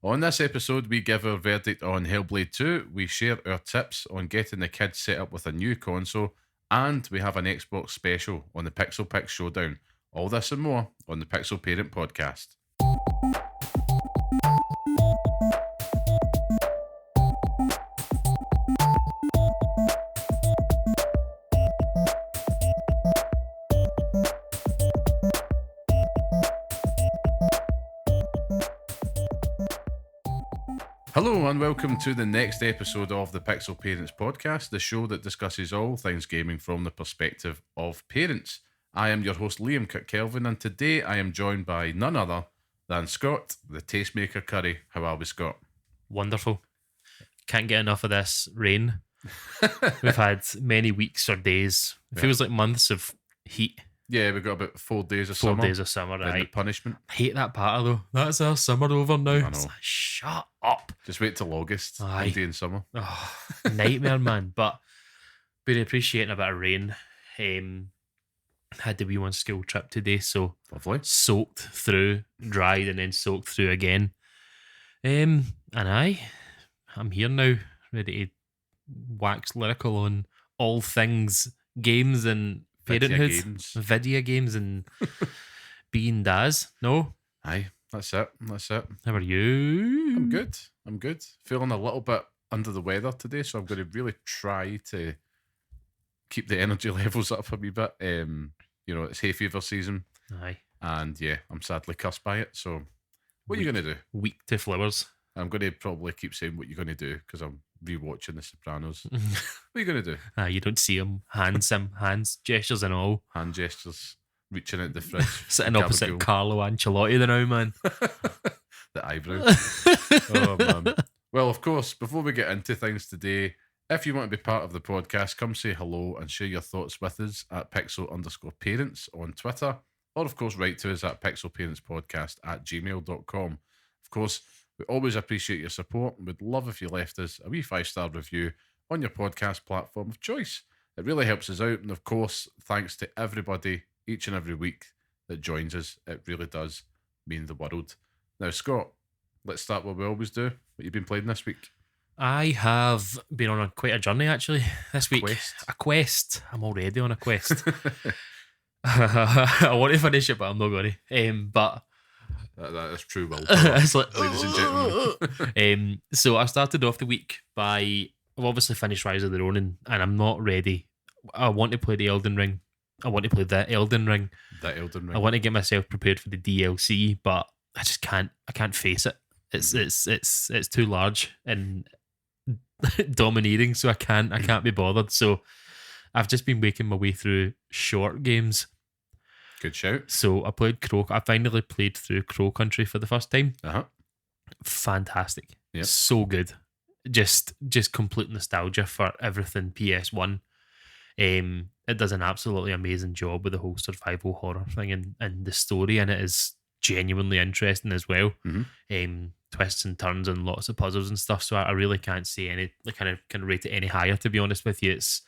On this episode, we give our verdict on Hellblade 2, we share our tips on getting the kids set up with a new console, and we have an Xbox special on the Pixel Picks Showdown. All this and more on the Pixel Parent Podcast. Hello and welcome to the next episode of the Pixel Parents Podcast, the show that discusses all things gaming from the perspective of parents. I am your host Liam Kirkkelvin, and today I am joined by none other than Scott, the Tastemaker Curry. How are we, Scott? Wonderful. Can't get enough of this rain. We've had many weeks or days. It feels like months of heat. Yeah, we've got about 4 days of summer. 4 days of summer, Then the right? punishment. I hate that part though. That's our summer over now. I know. It's like, shut up. Just wait till August. Aye. One day in summer. Oh, nightmare, man. But been appreciating a bit of rain. Had the wee one school trip today, so Lovely. soaked through, dried, and then soaked through again. And I'm here now, ready to wax lyrical on all things games and parenthood, video games and being Daz. No? Aye, that's it. How are you? I'm good. Feeling a little bit under the weather today, so I'm going to really try to keep the energy levels up a wee bit. It's hay fever season. Aye. And yeah, I'm sadly cursed by it. So what are you going to do? Weak to flowers. I'm going to probably keep saying what you're going to do because I'm rewatching The Sopranos. What are you going to do? You don't see him. Hands gestures and all. Hand gestures, reaching out the fridge. Sitting opposite Carlo Ancelotti the now, man. The eyebrow. Oh, man. Well, of course, before we get into things today, if you want to be part of the podcast, come say hello and share your thoughts with us at pixel_parents on Twitter, or of course write to us at pixelparentspodcast@gmail.com. Of course, we always appreciate your support and would love if you left us a wee 5-star review on your podcast platform of choice. It really helps us out, and of course, thanks to everybody each and every week that joins us. It really does mean the world. Now, Scott, let's start what we always do. What you've been playing this week? I have been on quite a journey actually this week. A quest. I'm already on a quest. I want to finish it, but I'm not going to. But that is true, Will. it's like, ladies and gentlemen. So I started off the week by I've obviously finished Rise of the Ronin, and I'm not ready. I want to play the Elden Ring. I want to play the Elden Ring. I want to get myself prepared for the DLC, but I just can't. I can't face it. It's too large and dominating, so I can't be bothered. So I've just been making my way through short games. Good shout. So I finally played through Crow Country for the first time. Fantastic. Yep. So good. Just complete nostalgia for everything PS1. It does an absolutely amazing job with the whole survival horror thing, and the story in it is genuinely interesting as well. Twists and turns and lots of puzzles and stuff. So I really can't say any kind of rate it any higher, to be honest with you. It's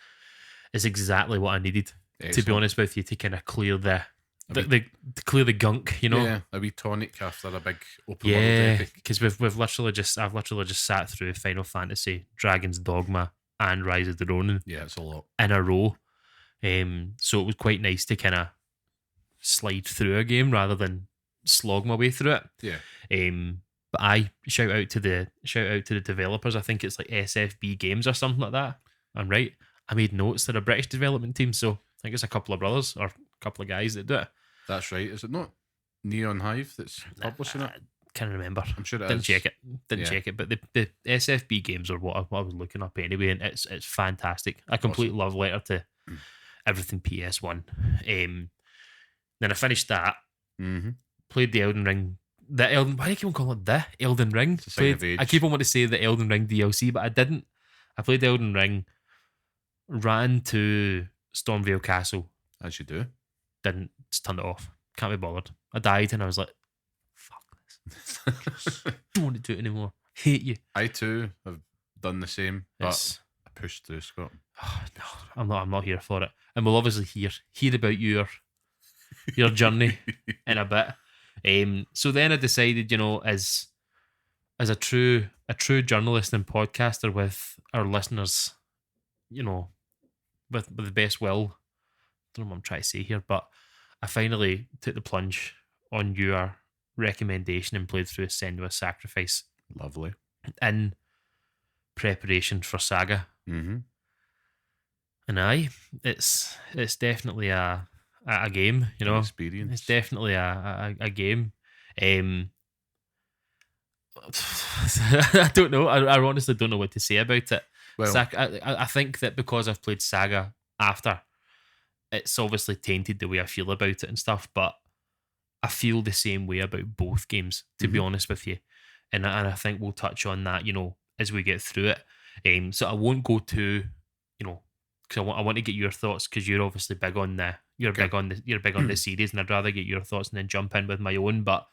exactly what I needed. Excellent. To be honest with you, to kind of clear the gunk, you know. Yeah, a wee tonic after a big open world epic. Because I've literally just sat through Final Fantasy, Dragon's Dogma, and Rise of the Ronin. Yeah, it's a lot in a row. So it was quite nice to kind of slide through a game rather than slog my way through it. Yeah. But I shout out to the developers. I think it's like SFB Games or something like that. I'm right. I made notes. They're a British development team, so I think it's a couple of brothers or a couple of guys that do it. That's right. Is it not Neon Hive that's publishing it? Can't remember. I'm sure it Didn't is. Didn't check it. But the SFB Games are what I was looking up anyway, and it's fantastic. A complete love letter to everything PS1. Then I finished that. Played the Elden Ring. Why do I keep on calling it the Elden Ring? I keep on wanting to say the Elden Ring DLC, but I didn't. I played the Elden Ring, ran to Stormvale Castle. As you do. Didn't, just turned it off. Can't be bothered. I died and I was like, fuck this. Don't want to do it anymore. Hate you. I too have done the same, but I pushed through, Scott. Oh, no, I'm not here for it. And we'll obviously hear about your journey in a bit. So then I decided, as as a true journalist and podcaster with our listeners, you know, with the best will. I don't know what I'm trying to say here, but I finally took the plunge on your recommendation and played through Senua Sacrifice Lovely. in preparation for Saga. Mm-hmm. And it's definitely a game, you know. Experience. It's definitely a game. I don't know. I honestly don't know what to say about it. Well, I think that because I've played Saga after, it's obviously tainted the way I feel about it and stuff, but I feel the same way about both games, to be honest with you. And I think we'll touch on that, you know, as we get through it. So I won't go to, you know, because I want to get your thoughts, because you're obviously big on the series, and I'd rather get your thoughts and then jump in with my own. But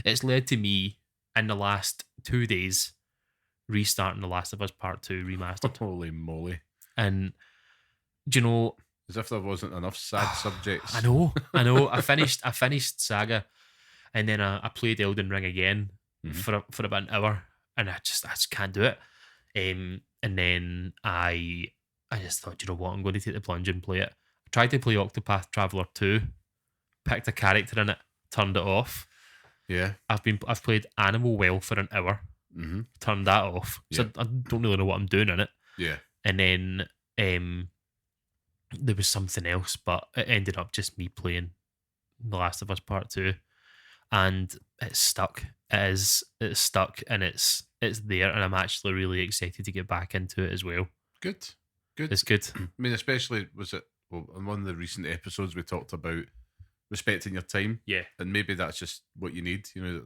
it's led to me in the last 2 days restarting The Last of Us Part 2 remastered. Holy moly! And do you know, as if there wasn't enough sad subjects. I know. I finished Saga, and then I played Elden Ring again for about an hour, and I just can't do it. And then I just thought, you know what, I'm going to take the plunge and play it. I tried to play Octopath Traveler 2, picked a character in it, turned it off. Yeah, I've played Animal Well for an hour, turned that off. So I don't really know what I'm doing in it. Yeah, and then there was something else, but it ended up just me playing The Last of Us Part 2, and it's stuck. It's stuck, and it's there, and I'm actually really excited to get back into it as well. Good. It's good. I mean, especially on one of the recent episodes we talked about respecting your time. Yeah. And maybe that's just what you need. You know,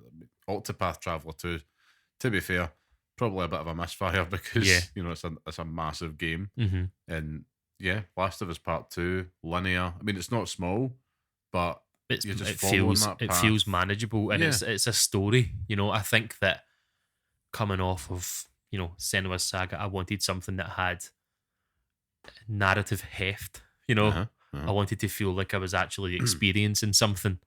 Octopath Traveler 2, to be fair, probably a bit of a misfire because, you know, it's a massive game. And yeah, Last of Us Part 2, linear. I mean, it's not small, but it feels manageable, and it's a story. You know, I think that coming off of, you know, Senua's Saga, I wanted something that had narrative heft. You know, I wanted to feel like I was actually experiencing something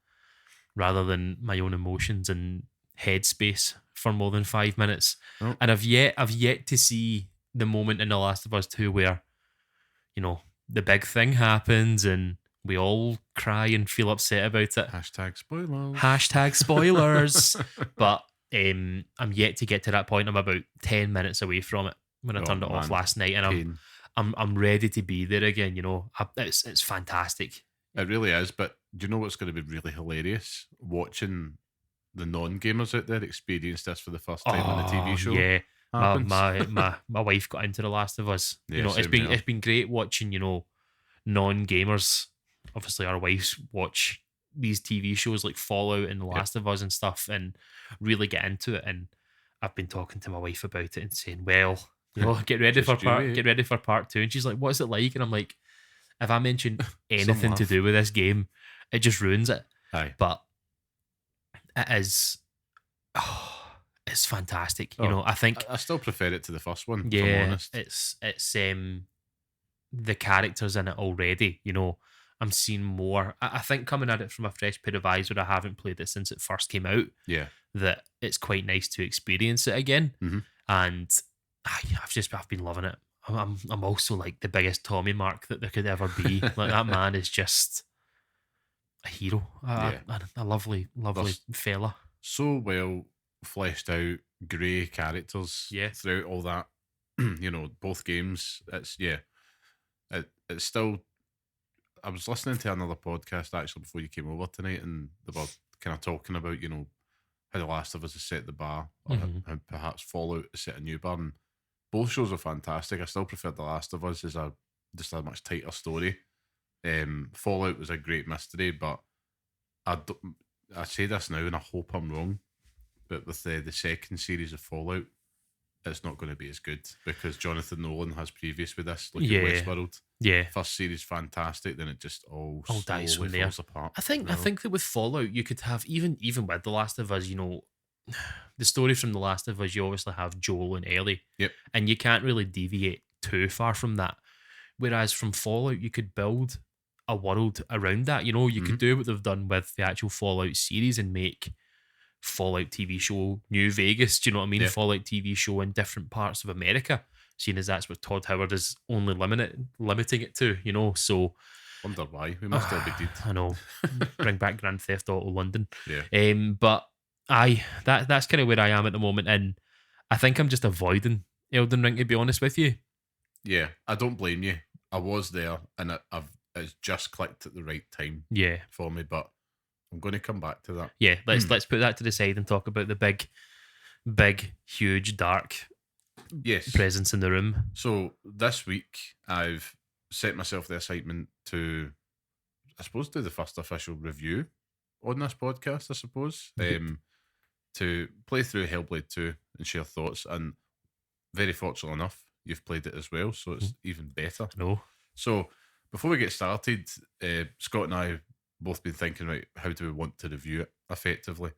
rather than my own emotions and headspace for more than 5 minutes. Oh. And I've yet to see the moment in The Last of Us 2 where, you know, the big thing happens and we all cry and feel upset about it. Hashtag spoilers. But I'm yet to get to that point. I'm about 10 minutes away from it when I turned it off last night, and I'm ready to be there again. You know, it's fantastic. It really is. But do you know what's going to be really hilarious? Watching the non-gamers out there experience this for the first time on the TV show. Yeah, my wife got into The Last of Us. Yeah, you know, same it's been great watching, you know, non-gamers. Obviously, our wives watch these TV shows like Fallout and The Last of Us and stuff, and really get into it. And I've been talking to my wife about it and saying, well, you know, get ready for part 2. And she's like, what's it like? And I'm like, if I mention anything to do with this game, it just ruins it. Aye. But it is, it's fantastic. You know, I think I still prefer it to the first one. Yeah, if I'm honest. it's the characters in it already. You know, I'm seeing more. I think coming at it from a fresh pair of eyes, where I haven't played it since it first came out. Yeah, that it's quite nice to experience it again. And I've been loving it. I'm also like the biggest Tommy Mark that there could ever be. Like, that man is just a hero. A lovely fella. So well fleshed out, grey characters. Yeah. Throughout all that, you know, both games. It's still. I was listening to another podcast actually before you came over tonight, and they were kind of talking about, you know, how The Last of Us has set the bar, or how perhaps Fallout has set a new bar. And both shows are fantastic. I still prefer The Last of Us as just a much tighter story. Fallout was a great mystery, but I say this now, and I hope I'm wrong, but with the second series of Fallout, it's not going to be as good because Jonathan Nolan has previous with this. Look at Westworld. Yeah. First series fantastic, then it just all dies from there. falls apart. I think that with Fallout, you could have even with The Last of Us, you know, the story from The Last of Us, you obviously have Joel and Ellie. Yep. And you can't really deviate too far from that. Whereas from Fallout, you could build a world around that. You know, you could do what they've done with the actual Fallout series and make Fallout TV show New Vegas. Do you know what I mean? Yeah. Fallout TV show in different parts of America, seeing as that's what Todd Howard is only limiting it to, you know. So Wonder why. We must all be deed. I know. Bring back Grand Theft Auto London. Yeah. But that's kind of where I am at the moment, and I think I'm just avoiding Elden Ring, to be honest with you. Yeah, I don't blame you. I was there, and it's just clicked at the right time Yeah. for me, but I'm going to come back to that. Yeah, let's put that to the side and talk about the big, huge, dark Yes. presence in the room. So this week, I've set myself the assignment to, I suppose, do the first official review on this podcast, I suppose, to play through Hellblade 2 and share thoughts. And very fortunate enough, you've played it as well, so it's even better. No. So before we get started, Scott and I have both been thinking, right, how do we want to review it effectively?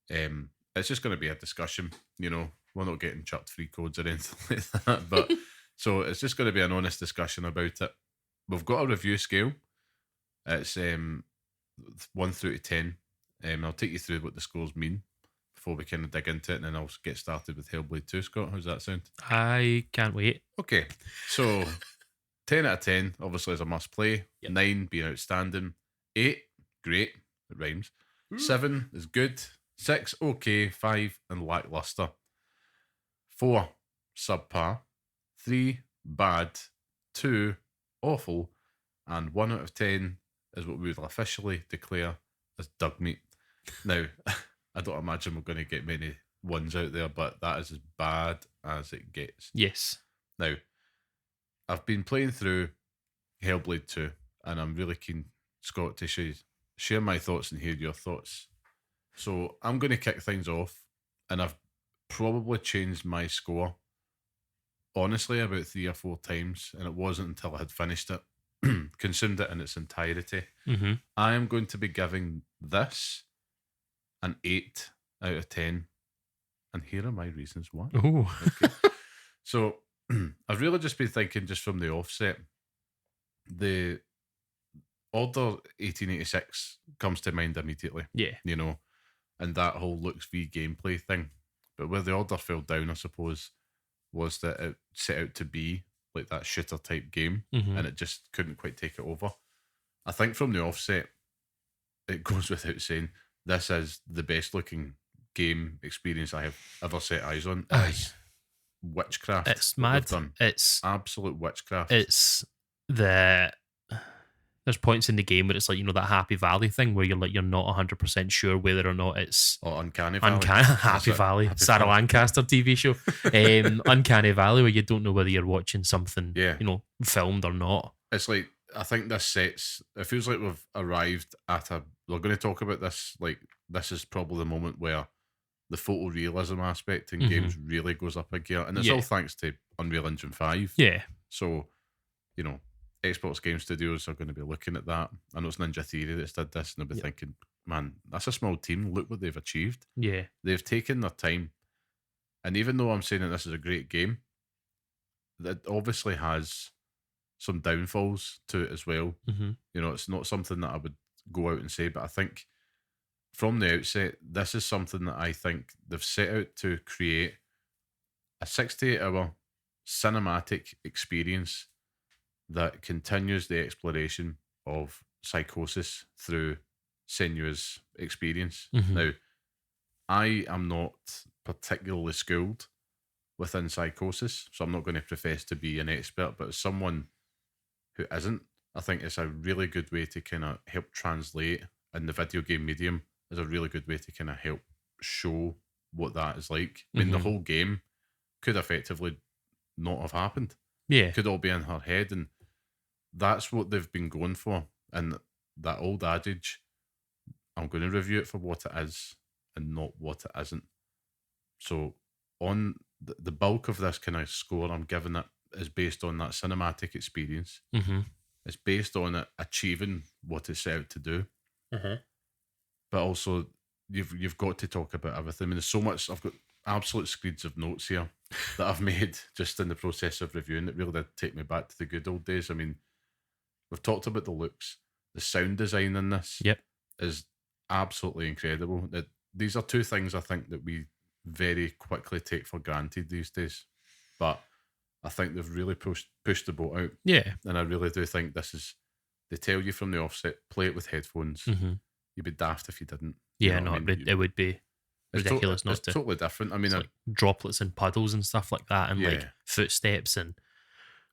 It's just going to be a discussion, you know. We're not getting chucked free codes or anything like that, but so it's just going to be an honest discussion about it. We've got a review scale. It's 1 through to 10. I'll take you through what the scores mean before we kind of dig into it, and then I'll get started with Hellblade 2. Scott, how's that sound? I can't wait. Okay, so 10 out of 10 obviously is a must play. Yep. 9 being outstanding. 8, great, it rhymes. 7 is good. 6, okay. 5, and lackluster. 4, subpar. 3, bad. 2, awful. And 1 out of 10 is what we will officially declare as dug meat. Now, I don't imagine we're going to get many ones out there, but that is as bad as it gets. Yes. Now, I've been playing through Hellblade 2, and I'm really keen, Scott, to share my thoughts and hear your thoughts. So I'm going to kick things off, and I've probably changed my score, honestly, about 3 or 4 times, and it wasn't until I had finished it, consumed it in its entirety. Mm-hmm. I am going to be giving this an 8 out of 10, and here are my reasons why. Oh. Okay. So I've really just been thinking, just from the offset, the Order 1886 comes to mind immediately. Yeah. You know, and that whole Lux v gameplay thing. But where the Order fell down, I suppose, was that it set out to be like that shooter type game, Mm-hmm. and it just couldn't quite take it over. I think from the offset, it goes without saying, this is the best looking game experience I have ever set eyes on. It's witchcraft. It's what mad. they've done. It's Absolute witchcraft. It's there's points in the game where it's like, you know, that Happy Valley thing where you're not 100% sure whether or not it's Uncanny Valley. Happy Valley, Sarah Lancaster TV show. Uncanny Valley, where you don't know whether you're watching something, Yeah. you know, filmed or not. It's like, I think this sets, it feels like we've arrived at we're going to talk about this, like, this is probably the moment where the photorealism aspect in games really goes up a gear. And it's all thanks to Unreal Engine 5. Yeah. So, you know, Xbox Game Studios are going to be looking at that. I know it's Ninja Theory that's did this, and they'll be thinking, man, that's a small team. Look what they've achieved. Yeah. They've taken their time. And even though I'm saying that this is a great game, that obviously has some downfalls to it as well. Mm-hmm. You know, it's not something that I would go out and say, but I think from the outset, this is something that I think they've set out to create a 68-hour cinematic experience that continues the exploration of psychosis through Senua's experience. Mhm. Now, I am not particularly schooled within psychosis, so I'm not going to profess to be an expert, but as someone who isn't, I think it's a really good way to kind of help translate in the video game medium, is a really good way to kind of help show what that is like. I mean, the Mhm. whole game could effectively not have happened. Yeah. It could all be in her head, and that's what they've been going for. And that old adage, I'm going to review it for what it is and not what it isn't. So on the bulk of this kind of score I'm giving it is based on that cinematic experience. Mm-hmm. It's based on it achieving what it's set out to do. Mm-hmm. But also you've got to talk about everything. I mean, there's so much. I've got absolute screeds of notes here that I've made just in the process of reviewing. It really did take me back to the good old days. I mean, we've talked about the looks. The sound design in this Yep. is absolutely incredible. these are two things I think that we very quickly take for granted these days. But I think they've really pushed the boat out. Yeah. And I really do think this is, they tell you from the offset, play it with headphones. Mm-hmm. You'd be daft if you didn't. Yeah, You know no, what I mean? it would be ridiculous not it's to. totally different. I mean, It's like droplets and puddles and stuff like that, and like Yeah. footsteps, and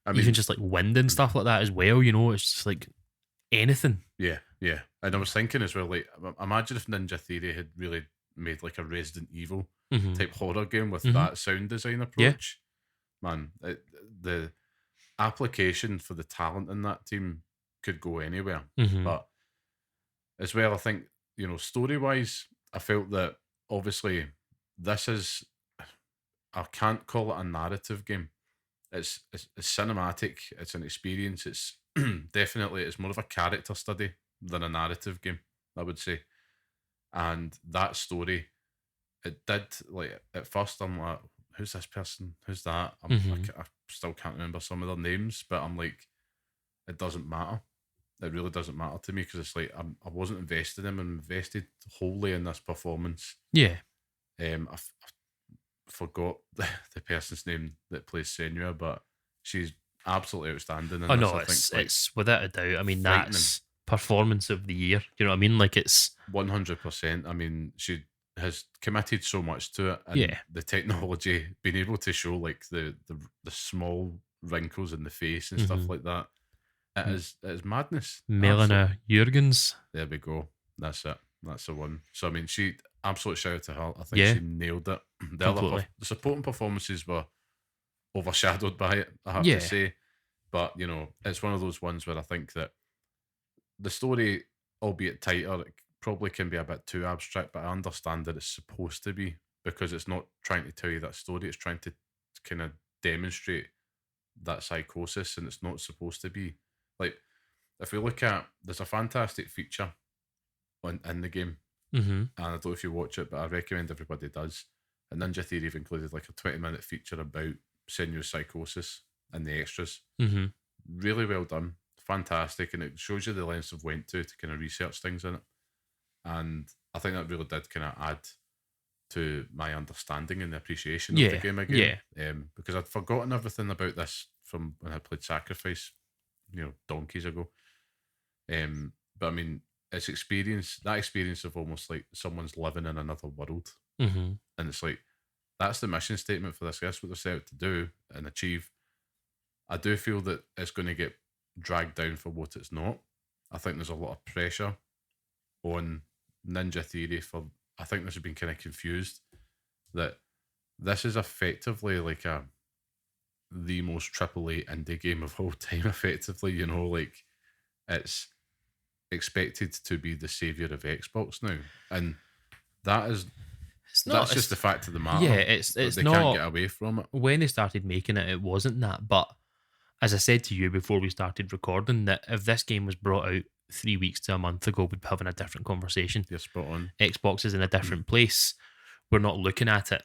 I mean, even just like wind and stuff like that as well. You know, it's just like anything. yeah. And I was thinking as well, like, imagine if Ninja Theory had really made like a Resident Evil Mm-hmm. type horror game with Mhm. that sound design approach. Man, the application for the talent in that team could go anywhere. Mm-hmm. But as well, I think, you know, story wise, I felt that obviously this is, I can't call it a narrative game. It's cinematic. It's an experience. It's definitely, it's more of a character study than a narrative game, I would say. And that story, it did, like, at first I'm like, who's this person? Who's that? Mhm. I still can't remember some of their names, but I'm like, it doesn't matter. It really doesn't matter to me, because it's like I wasn't invested in them. I'm invested wholly in this performance. Yeah. I forgot the person's name that plays Senua, but she's absolutely outstanding in Oh this. no, I think it's without a doubt. I mean, frightening. that's performance of the year. You know what I mean? Like it's 100%. I mean, she has committed so much to it, and Yeah. the technology, being able to show like the small wrinkles in the face and stuff Mhm. like that. It is madness. Melina Jurgens. There we go. That's it. That's the one. So I mean, she, absolute shout out to her. I think Yeah. she nailed it. Completely. The supporting performances were overshadowed by it, I have Yeah. to say. But you know, it's one of those ones where I think that the story, albeit tighter, it probably can be a bit too abstract. But I understand that it's supposed to be, because it's not trying to tell you that story. It's trying to kind of demonstrate that psychosis, and it's not supposed to be like, if we look at, there's a fantastic feature in the game, Mm-hmm. and I don't know if you watch it, but I recommend everybody does. And Ninja Theory have included like a 20-minute feature about Senua's psychosis and the extras. Mm-hmm. Really well done, fantastic, and it shows you the lengths of went to kind of research things in it. And I think that really did kind of add to my understanding and the appreciation of the game again. Because I'd forgotten everything about this from when I played Sacrifice, you know, donkeys ago. But I mean, that experience of almost like someone's living in another world. Mm-hmm. And it's like, that's the mission statement for this. That's what they're set out to do and achieve. I do feel that it's going to get dragged down for what it's not. I think there's a lot of pressure on Ninja Theory for, I think this has been kind of confused, that this is effectively like the most AAA indie game of all time, effectively, you know, like it's expected to be the savior of Xbox now. And that is, that's just the fact of the matter. Yeah, it's they not, can't get away from it. When they started making it, it wasn't that. But as I said to you before we started recording, that if this game was brought out 3 weeks to a month ago, we'd be having a different conversation. You're spot on. Xbox is in a different place. We're not looking at it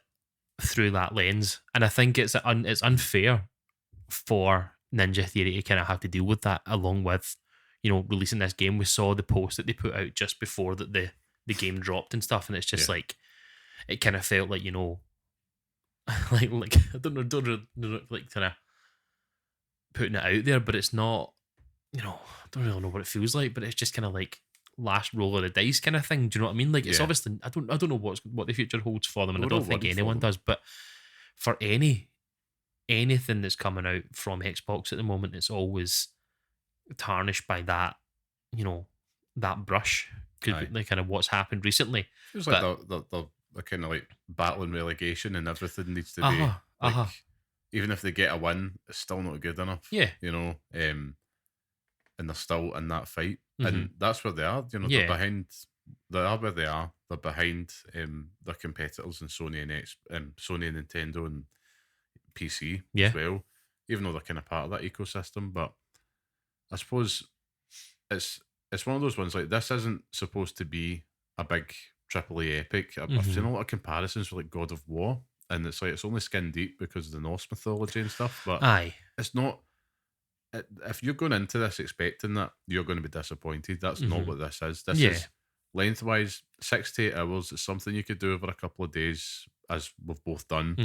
through that lens, and I think it's unfair for Ninja Theory to kind of have to deal with that, along with, you know, releasing this game. We saw the post that they put out just before that the game dropped and stuff, and it's just like, it kind of felt like, you know, like I don't know, like kind of putting it out there, but it's not, you know, I don't really know what it feels like, but it's just kind of like last roll of the dice kind of thing. Do you know what I mean? Like, it's obviously, I don't know what the future holds for them, and I don't think anyone does. But for anything that's coming out from Xbox at the moment, it's always tarnished by that, you know, that brush, because like kind of what's happened recently. Feels like they're kind of like battling relegation, and everything needs to be like, even if they get a win, it's still not good enough. Yeah, you know, and they're still in that fight, and that's where they are. You know, they're behind. They are where they are. They're behind their competitors in Sony and Sony and Nintendo and PC as well. Even though they're kind of part of that ecosystem, but I suppose it's one of those ones, like, this isn't supposed to be a big AAA epic. I've seen a lot of comparisons with like God of War, and it's like, it's only skin deep because of the Norse mythology and stuff, but it's not. If you're going into this expecting that, you're going to be disappointed. That's not what this is. This is lengthwise, 6 to 8 hours is something you could do over a couple of days, as we've both done.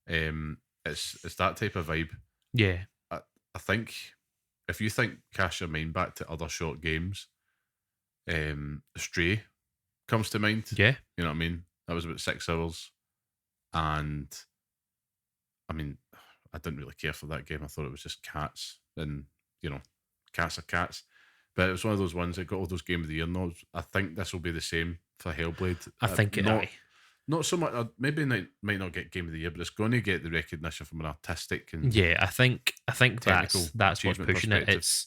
Mm-hmm. It's that type of vibe. Yeah. I think if you cast your mind back to other short games, Stray comes to mind. Yeah. You know what I mean? That was about 6 hours. And I mean, I didn't really care for that game. I thought it was just cats, and cats are cats. But it was one of those ones that got all those Game of the Year nods. I think this will be the same for Hellblade. I think it. Not so much. Maybe it might not get Game of the Year, but it's going to get the recognition from an artistic and I think technical that's what's achievement pushing it. perspective.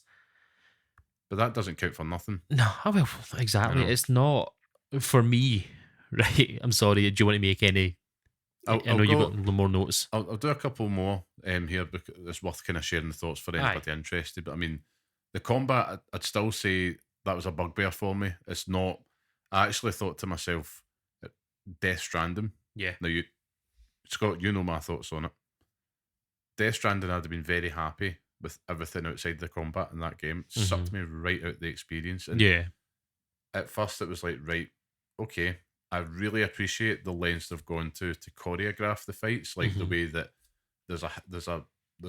But that doesn't count for nothing. No, well, exactly. It's not for me, right? I'm sorry. Do you want to make any? I know you've got more notes. I'll do a couple more here because it's worth kind of sharing the thoughts for anybody interested. But I mean, the combat, I'd still say that was a bugbear for me. It's not. I actually thought to myself, Death Stranding. Yeah. Now, Scott, you know my thoughts on it. Death Stranding, I'd have been very happy with everything outside the combat in that game. It sucked me right out the experience. And at first, it was like, right, okay, I really appreciate the lengths they've gone to choreograph the fights, like the way that there's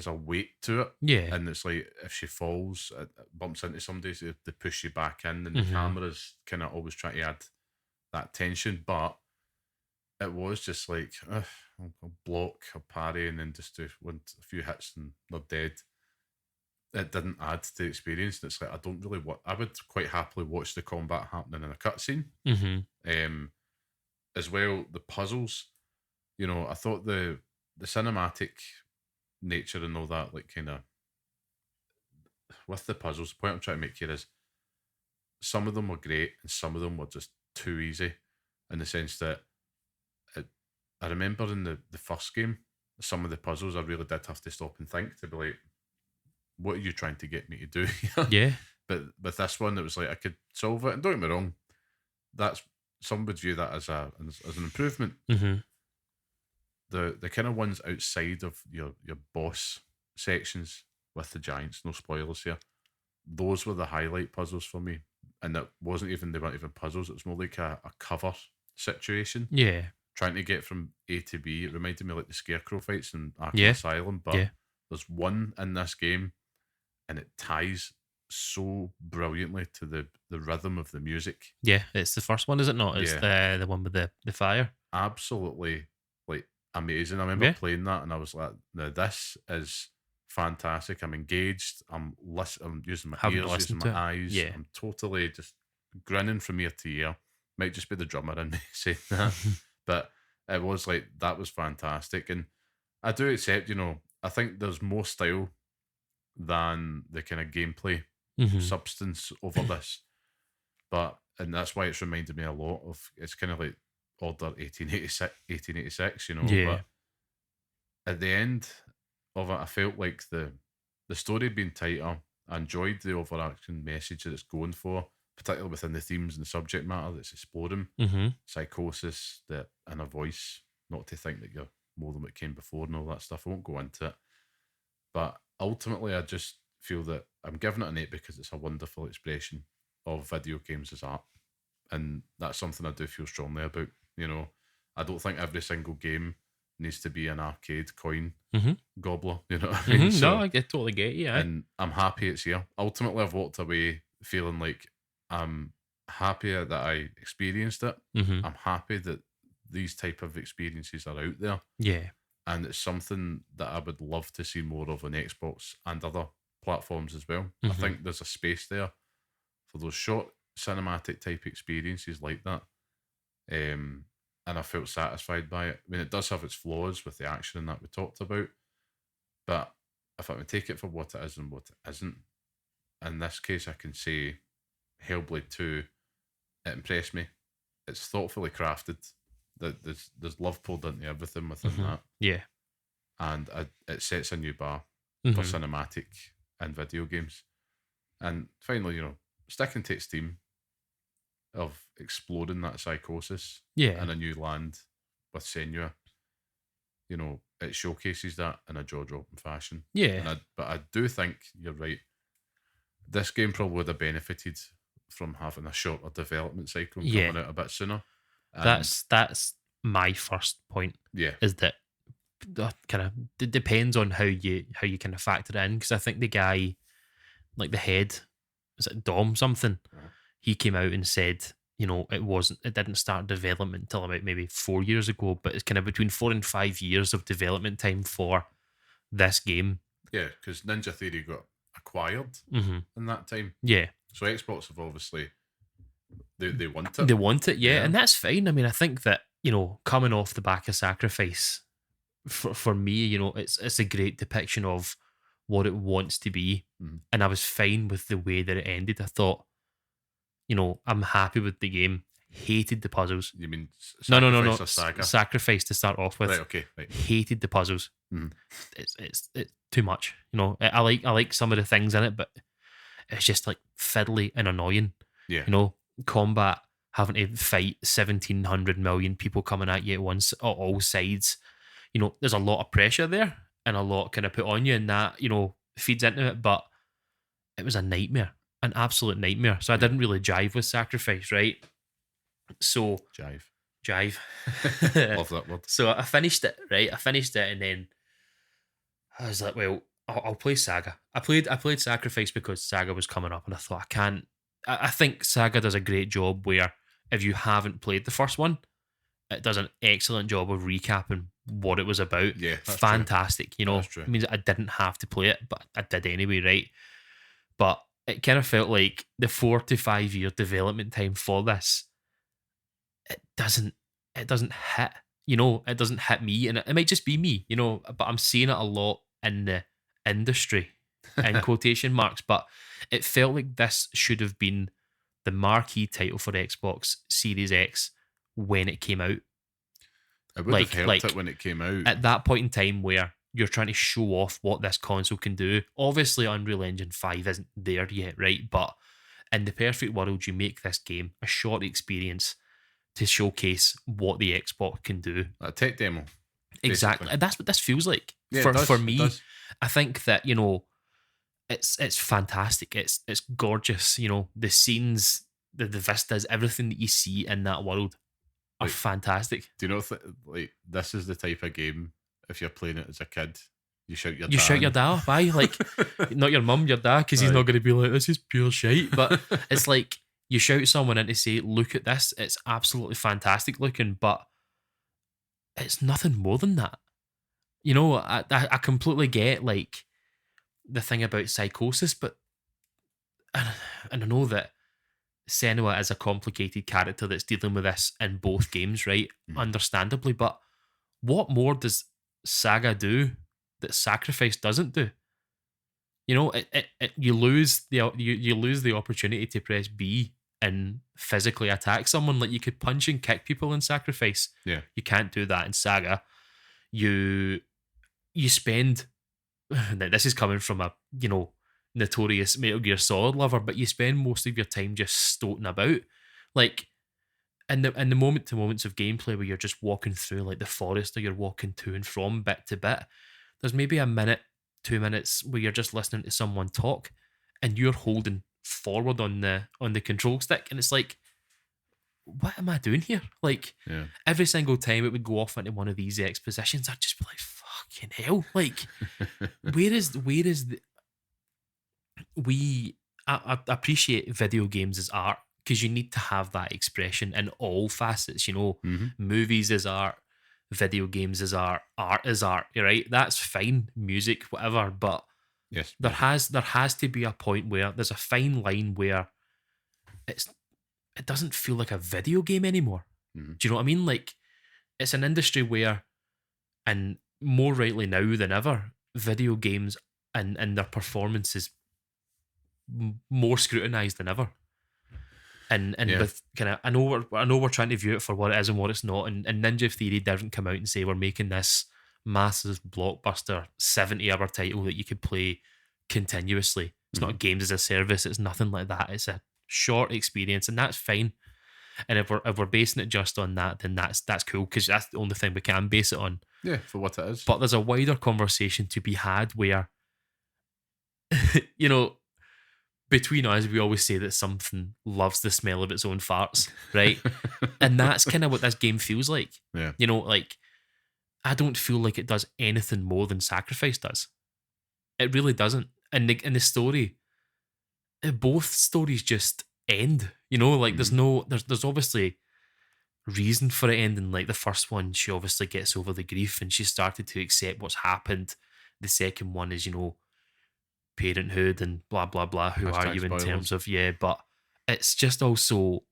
a weight to it. Yeah. And it's like if she falls, bumps into somebody, so they push you back in, and the camera's kind of always trying to add that tension. But it was just like, I'll block, I'll parry, and then just do a few hits and they're dead. It didn't add to the experience. And it's like, I don't really I would quite happily watch the combat happening in a cutscene. As well, the puzzles, I thought the cinematic nature and all that, like kind of with the puzzles, the point I'm trying to make here is some of them were great and some of them were just too easy, in the sense that I remember in the first game, some of the puzzles I really did have to stop and think to be like, what are you trying to get me to do? Yeah. But with this one, it was like I could solve it. And don't get me wrong, some would view that as an improvement. The kind of ones outside of your boss sections with the giants, no spoilers here, those were the highlight puzzles for me. And they weren't even puzzles, it was more like a cover situation. Yeah. Trying to get from A to B. It reminded me like the Scarecrow fights in Arkham Asylum, but there's one in this game and it ties so brilliantly to the rhythm of the music. Yeah, it's the first one, is it not? It's the one with the fire. Absolutely, like, amazing. I remember playing that and I was like, now this is fantastic. I'm engaged. I'm using my ears, using my eyes. Yeah. I'm totally just grinning from ear to ear. Might just be the drummer in me saying that. But it was like, that was fantastic. And I do accept, I think there's more style than the kind of gameplay substance over this. And that's why it's reminded me a lot of, it's kind of like Order 1886, Yeah. But at the end of it, I felt like the story had been tighter. I enjoyed the overarching message that it's going for, particularly within the themes and the subject matter that's exploring. Psychosis, the inner voice, not to think that you're more than what came before and all that stuff. I won't go into it. But ultimately, I just feel that I'm giving it an 8 because it's a wonderful expression of video games as art. And that's something I do feel strongly about. I don't think every single game needs to be an arcade coin gobbler. You know what I mean? No, I totally get you. And I'm happy it's here. Ultimately, I've walked away feeling like I'm happy that I experienced it. I'm happy that these type of experiences are out there. Yeah. And it's something that I would love to see more of on Xbox and other platforms as well. I think there's a space there for those short cinematic type experiences like that. And I felt satisfied by it. I mean, it does have its flaws with the action that we talked about. But if I would take it for what it is and what it isn't, in this case, I can say Hellblade 2, it impressed me. It's thoughtfully crafted. There's love poured into everything within that. Yeah. And it sets a new bar for cinematic and video games. And finally, sticking to its theme of exploring that psychosis in a new land with Senua, it showcases that in a jaw-dropping fashion. Yeah. But I do think you're right. This game probably would have benefited from having a shorter development cycle and Yeah. coming out a bit sooner. And That's my first point. yeah, Is that kind of it depends on how you kind of factor it in, because I think the guy, like the head, is it Dom something? Uh-huh. He came out and said, it didn't start development until about maybe 4 years ago, but it's kind of between 4 and 5 years of development time for this game. yeah, because Ninja Theory got acquired Mm-hmm. in that time. Yeah. So Xbox have obviously they want it. They want it, yeah, Yeah. and that's fine. I mean, I think that, coming off the back of Sacrifice, for me, it's a great depiction of what it wants to be, Mhm. and I was fine with the way that it ended. I thought, I'm happy with the game. Hated the puzzles. You mean No. Sacrifice or Saga? Sacrifice to start off with. Right, okay, right. Hated the puzzles. Mhm. It's too much. I like some of the things in it, but it's just like fiddly and annoying. Yeah. Combat, having to fight 1,700 million people coming at you at once at all sides. There's a lot of pressure there and a lot kind of put on you, and that, feeds into it, but it was a nightmare, an absolute nightmare. So I didn't really jive with Sacrifice, right? So Jive. Love that word. So I finished it, right? And then I was like, well, I'll play Saga. I played Sacrifice because Saga was coming up, and I thought I think Saga does a great job where if you haven't played the first one, it does an excellent job of recapping what it was about. Yeah, that's fantastic. That's true. It means I didn't have to play it, but I did anyway, right? But it kind of felt like the 4 to 5 year development time for this, it doesn't hit. It doesn't hit me, and it might just be me, but I'm seeing it a lot in the industry, in quotation marks. But it felt like this should have been the marquee title for Xbox Series X when it came out. It would have helped it when it came out. At that point in time where you're trying to show off what this console can do. Obviously, Unreal Engine 5 isn't there yet, right? But in the perfect world, you make this game a short experience to showcase what the Xbox can do. A tech demo. Exactly. Basically. And that's what this feels like. Yeah, for me. It does. I think that, it's fantastic. It's gorgeous. The scenes, the vistas, everything that you see in that world are fantastic. Do you know, like, this is the type of game, if you're playing it as a kid, you shout your dad. You shout your dad off, aye? Like, not your mum, your dad, because he's not going to be like, this is pure shite. But it's like, you shout someone in to say, look at this, it's absolutely fantastic looking, but it's nothing more than that. I completely get, like, the thing about psychosis, but and I know that Senua is a complicated character that's dealing with this in both games, right? Understandably, but what more does Saga do that Sacrifice doesn't do? You lose the opportunity to press B and physically attack someone. Like, you could punch and kick people in Sacrifice. Yeah, you can't do that in Saga. You spend. Now, this is coming from a notorious Metal Gear Solid lover, but you spend most of your time just stoating about, like in the moment to moments of gameplay where you're just walking through like the forest, or you're walking to and from bit to bit. There's maybe a minute, 2 minutes where you're just listening to someone talk, and you're holding forward on the control stick, and it's like, what am I doing here? Like, every single time it would go off into one of these expositions, I'd just be like, fucking hell! Like, where is the I appreciate video games as art, because you need to have that expression in all facets. Movies is art, video games is art, art is art. Right? That's fine, music, whatever. But yes, there has to be a point where there's a fine line where it doesn't feel like a video game anymore. Do you know what I mean? Like, it's an industry where, and more rightly now than ever, video games and their performance is more scrutinized than ever. And with kind of, I know we're trying to view it for what it is and what it's not. And Ninja Theory didn't come out and say, we're making this massive blockbuster 70-hour title that you could play continuously. It's not games as a service. It's nothing like that. It's a short experience, and that's fine. And if we're basing it just on that, then that's cool, because that's the only thing we can base it on. Yeah, for what it is. But there's a wider conversation to be had where, between us, we always say that something loves the smell of its own farts, right? And that's kind of what this game feels like. Yeah. You know, like, I don't feel like it does anything more than Sacrifice does. It really doesn't. And the story, both stories just end. You know, like there's obviously reason for it ending. Like the first one, she obviously gets over the grief and she started to accept what's happened. The second one is, parenthood and blah blah blah. Who are Hashtag you in spoilers. terms of but it's just also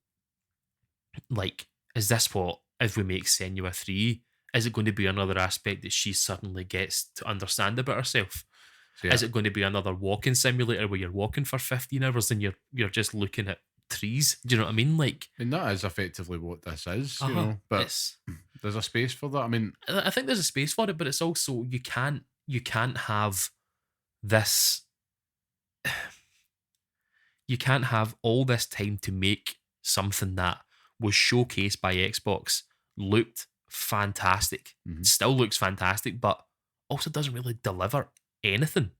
like, is this what if we make Senua 3? Is it going to be another aspect that she suddenly gets to understand about herself? So, Is it going to be another walking simulator where you're walking for 15 hours and you're just looking at trees? Do you know what I mean? Like, I mean, that is effectively what this is, uh-huh, but there's a space for that. I mean, I think there's a space for it, but it's also you can't have this. You can't have all this time to make something that was showcased by Xbox, looked fantastic, still looks fantastic, but also doesn't really deliver anything.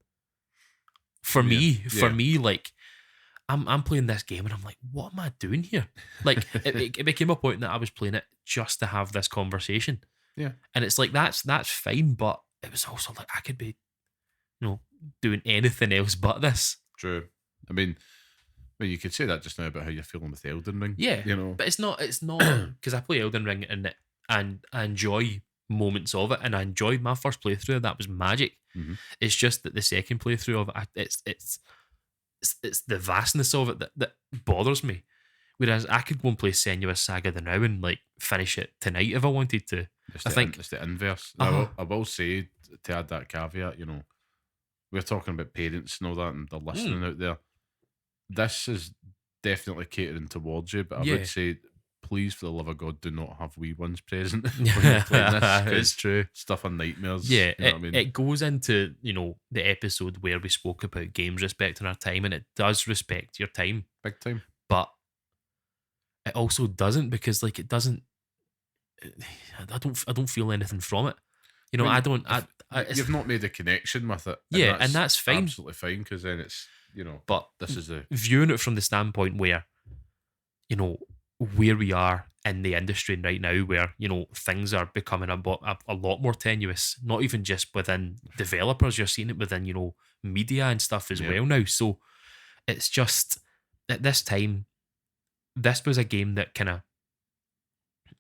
For me, like, I'm playing this game and I'm like, what am I doing here? Like, it became a point that I was playing it just to have this conversation. Yeah. And it's like, that's fine, but it was also like, I could be, doing anything else but this. True. I mean, you could say that just now about how you're feeling with Elden Ring. Yeah. But it's not because I play Elden Ring and I enjoy moments of it, and I enjoyed my first playthrough. That was magic. It's just that the second playthrough of it, it's the vastness of it that bothers me. Whereas I could go and play Senua Saga the now and like finish it tonight if I wanted to. I think it's the inverse. Uh-huh. I will say, to add that caveat, we're talking about parents and all that, and they're listening out there. This is definitely catering towards you, but I would say, please, for the love of God, do not have wee ones present when you're playing this. It's true. Stuff on nightmares. Yeah, you know what I mean? It goes into, the episode where we spoke about games respecting our time, and it does respect your time. Big time. But it also doesn't, because like it doesn't. I don't feel anything from it. I don't. You've not made a connection with it. And that's fine. Absolutely fine, because then it's But this is the viewing it from the standpoint where, where we are in the industry right now, where things are becoming a lot more tenuous. Not even just within developers, you're seeing it within media and stuff as well now. So it's just at this time, this was a game that kind of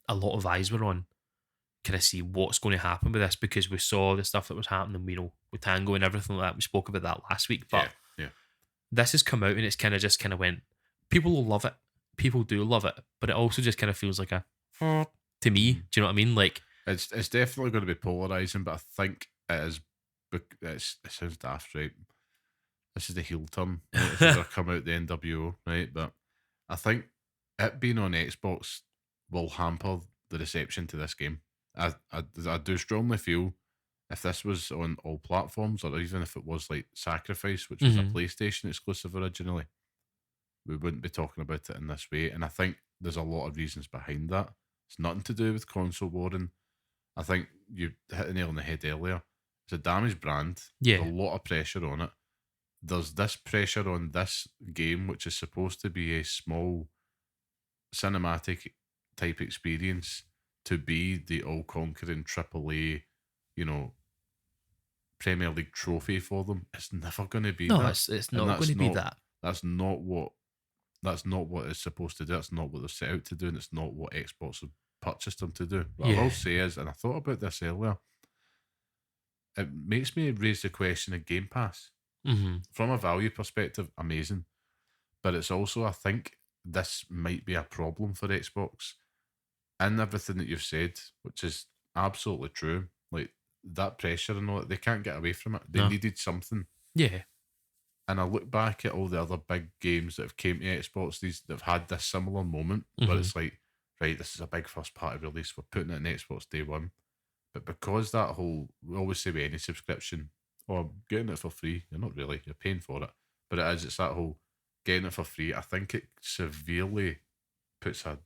a lot of eyes were on. Kind of see what's going to happen with this, because we saw the stuff that was happening, with Tango and everything like that. We spoke about that last week, but this has come out and it's kind of went. People will love it. People do love it, but it also just kind of feels like a to me. Do you know what I mean? Like it's definitely going to be polarizing, but I think it is. It sounds daft, right? This is the heel turn. Right? If ever come out the NWO, right? But I think it being on Xbox will hamper the reception to this game. I do strongly feel if this was on all platforms, or even if it was like Sacrifice, which was a PlayStation exclusive originally, we wouldn't be talking about it in this way. And I think there's a lot of reasons behind that. It's nothing to do with console warring. I think you hit the nail on the head earlier. It's a damaged brand. Yeah. There's a lot of pressure on it. There's this pressure on this game, which is supposed to be a small cinematic type experience, to be the all-conquering AAA, Premier League trophy for them. It's never going to be that. No, it's not going to be that. That's not what it's supposed to do. That's not what they're set out to do, and it's not what Xbox have purchased them to do. What I will say is, and I thought about this earlier, it makes me raise the question of Game Pass. From a value perspective, amazing. But it's also, I think, this might be a problem for Xbox. And everything that you've said, which is absolutely true, like that pressure and all that, they can't get away from it. They needed something. Yeah. And I look back at all the other big games that have came to Xbox, these that have had this similar moment where it's like, right, this is a big first party release, we're putting it in Xbox day one. But because that whole, we always say with any subscription, I'm getting it for free. You're not really, you're paying for it. But it's that whole getting it for free. I think it severely puts a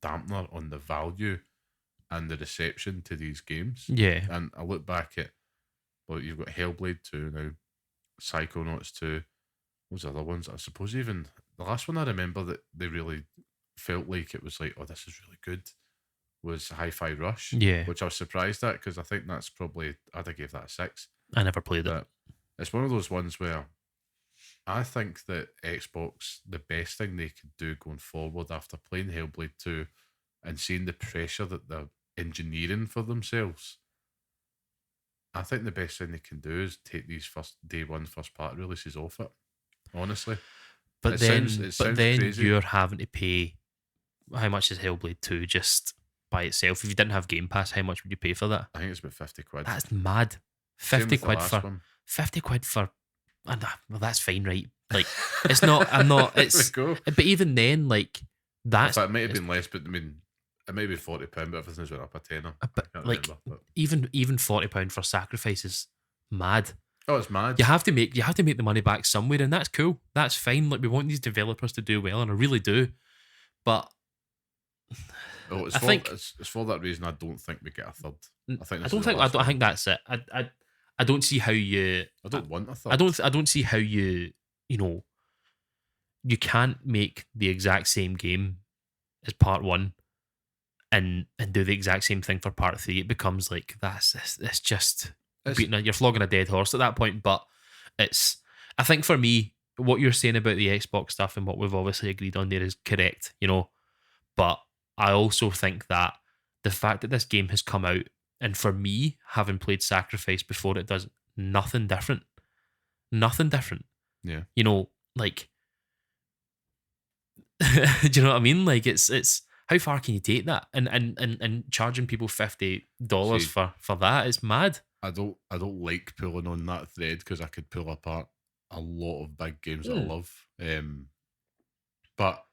dampener on the value and the reception to these games. Yeah. And I look back at, you've got Hellblade 2 now, Psychonauts 2, what was the other ones? I suppose even the last one I remember that they really felt like it was like, oh, this is really good, was Hi-Fi Rush. Yeah. Which I was surprised at because I think that's probably, I'd have gave that a 6. I never played it. But it's one of those ones where I think that Xbox, the best thing they could do going forward after playing Hellblade 2 and seeing the pressure that they're engineering for themselves, I think the best thing they can do is take these day one first party releases off it. Honestly. But It then, sounds crazy. you're having to pay. How much is Hellblade 2 just by itself? If you didn't have Game Pass, how much would you pay for that? I think it's about 50 quid. That's mad. Same 50 with the quid last for one. 50 quid for. Well, that's fine, right? Like, it's not. I'm not. There It's. we go. But even then, like In that's. fact, it might have been less, but I mean, it may be £40, but everything's went up a tenner. But I can't like, remember. But... even £40 for Sacrifice is mad. Oh, it's mad. You have to make the money back somewhere, and that's cool. That's fine. Like, we want these developers to do well, and I really do. But Oh, it's I for, think it's for that reason I don't think we get a third. I think I this don't is the think I last don't. I one. think that's it. I don't see how you. I don't want a third. I don't see how you know. You can't make the exact same game as part 1 and do the exact same thing for part 3. It becomes like it's just you're flogging a dead horse at that point. But it's, I think for me, what you're saying about the Xbox stuff and what we've obviously agreed on there is correct, but I also think that the fact that this game has come out, and for me, having played Sacrifice before, it does nothing different. Yeah. Like, do you know what I mean? Like, it's how far can you take that? And charging people $50 See, for that is mad. I don't like pulling on that thread because I could pull apart a lot of big games that I love. But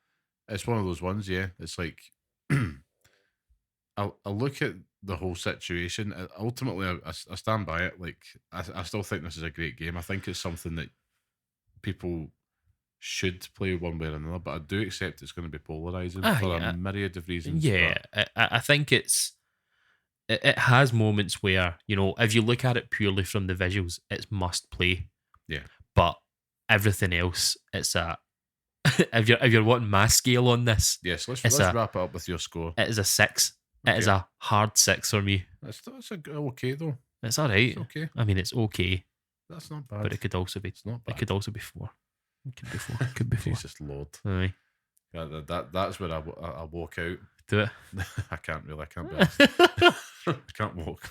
it's one of those ones, yeah. It's like I look at the whole situation. Ultimately, I stand by it. Like, I still think this is a great game. I think it's something that people should play one way or another, but I do accept it's going to be polarizing for a myriad of reasons. Yeah, I think it has moments where, if you look at it purely from the visuals, it's must play. Yeah. But everything else, it's a if you're wanting my scale on this, yes, let's wrap it up with your score. It is a 6. Okay. It is a hard 6 for me. It's okay though. It's all right. It's okay. I mean, it's okay. That's not bad. But it could also be. It's not bad. It could also be 4. It could be 4. It could be 4. Jesus Lord. Aye. Yeah, that's where I walk out. Do it. I can't really. I can't be honest. I can't walk.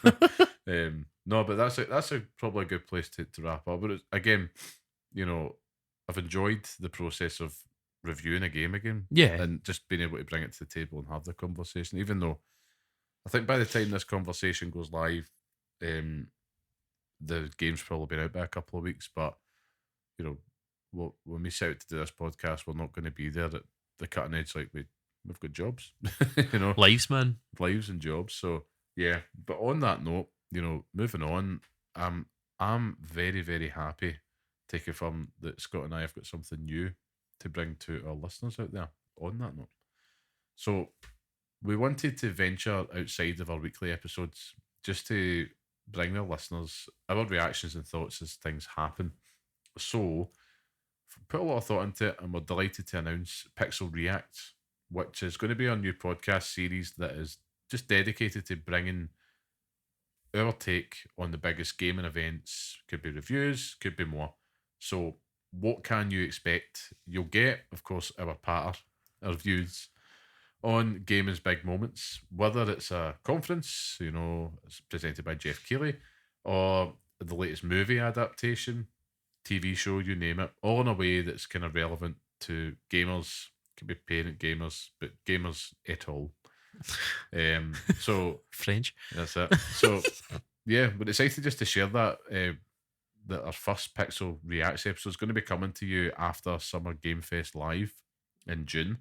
No, but that's probably a good place to wrap up. But again, I've enjoyed the process of reviewing a game again. Yeah. And just being able to bring it to the table and have the conversation, even though I think by the time this conversation goes live, the game's probably been out by a couple of weeks. But when we set out to do this podcast, we're not going to be there at the cutting edge. Like we've got jobs, lives, man, lives and jobs. So yeah. But on that note, moving on, I'm very, very happy to confirm that Scott and I have got something new to bring to our listeners out there. On that note, so we wanted to venture outside of our weekly episodes just to bring our listeners our reactions and thoughts as things happen. So put a lot of thought into it, and we're delighted to announce Pixel Reacts, which is going to be our new podcast series that is just dedicated to bringing our take on the biggest gaming events. Could be reviews, could be more. So what can you expect? You'll get, of course, our patter, our views on gaming's big moments, whether it's a conference, it's presented by Jeff Keighley, or the latest movie adaptation, TV show, you name it, all in a way that's kind of relevant to gamers. Could be parent gamers, but gamers et al. So French. That's it. So yeah, we're excited just to share that. That our first Pixel Reacts episode is going to be coming to you after Summer Game Fest Live in June,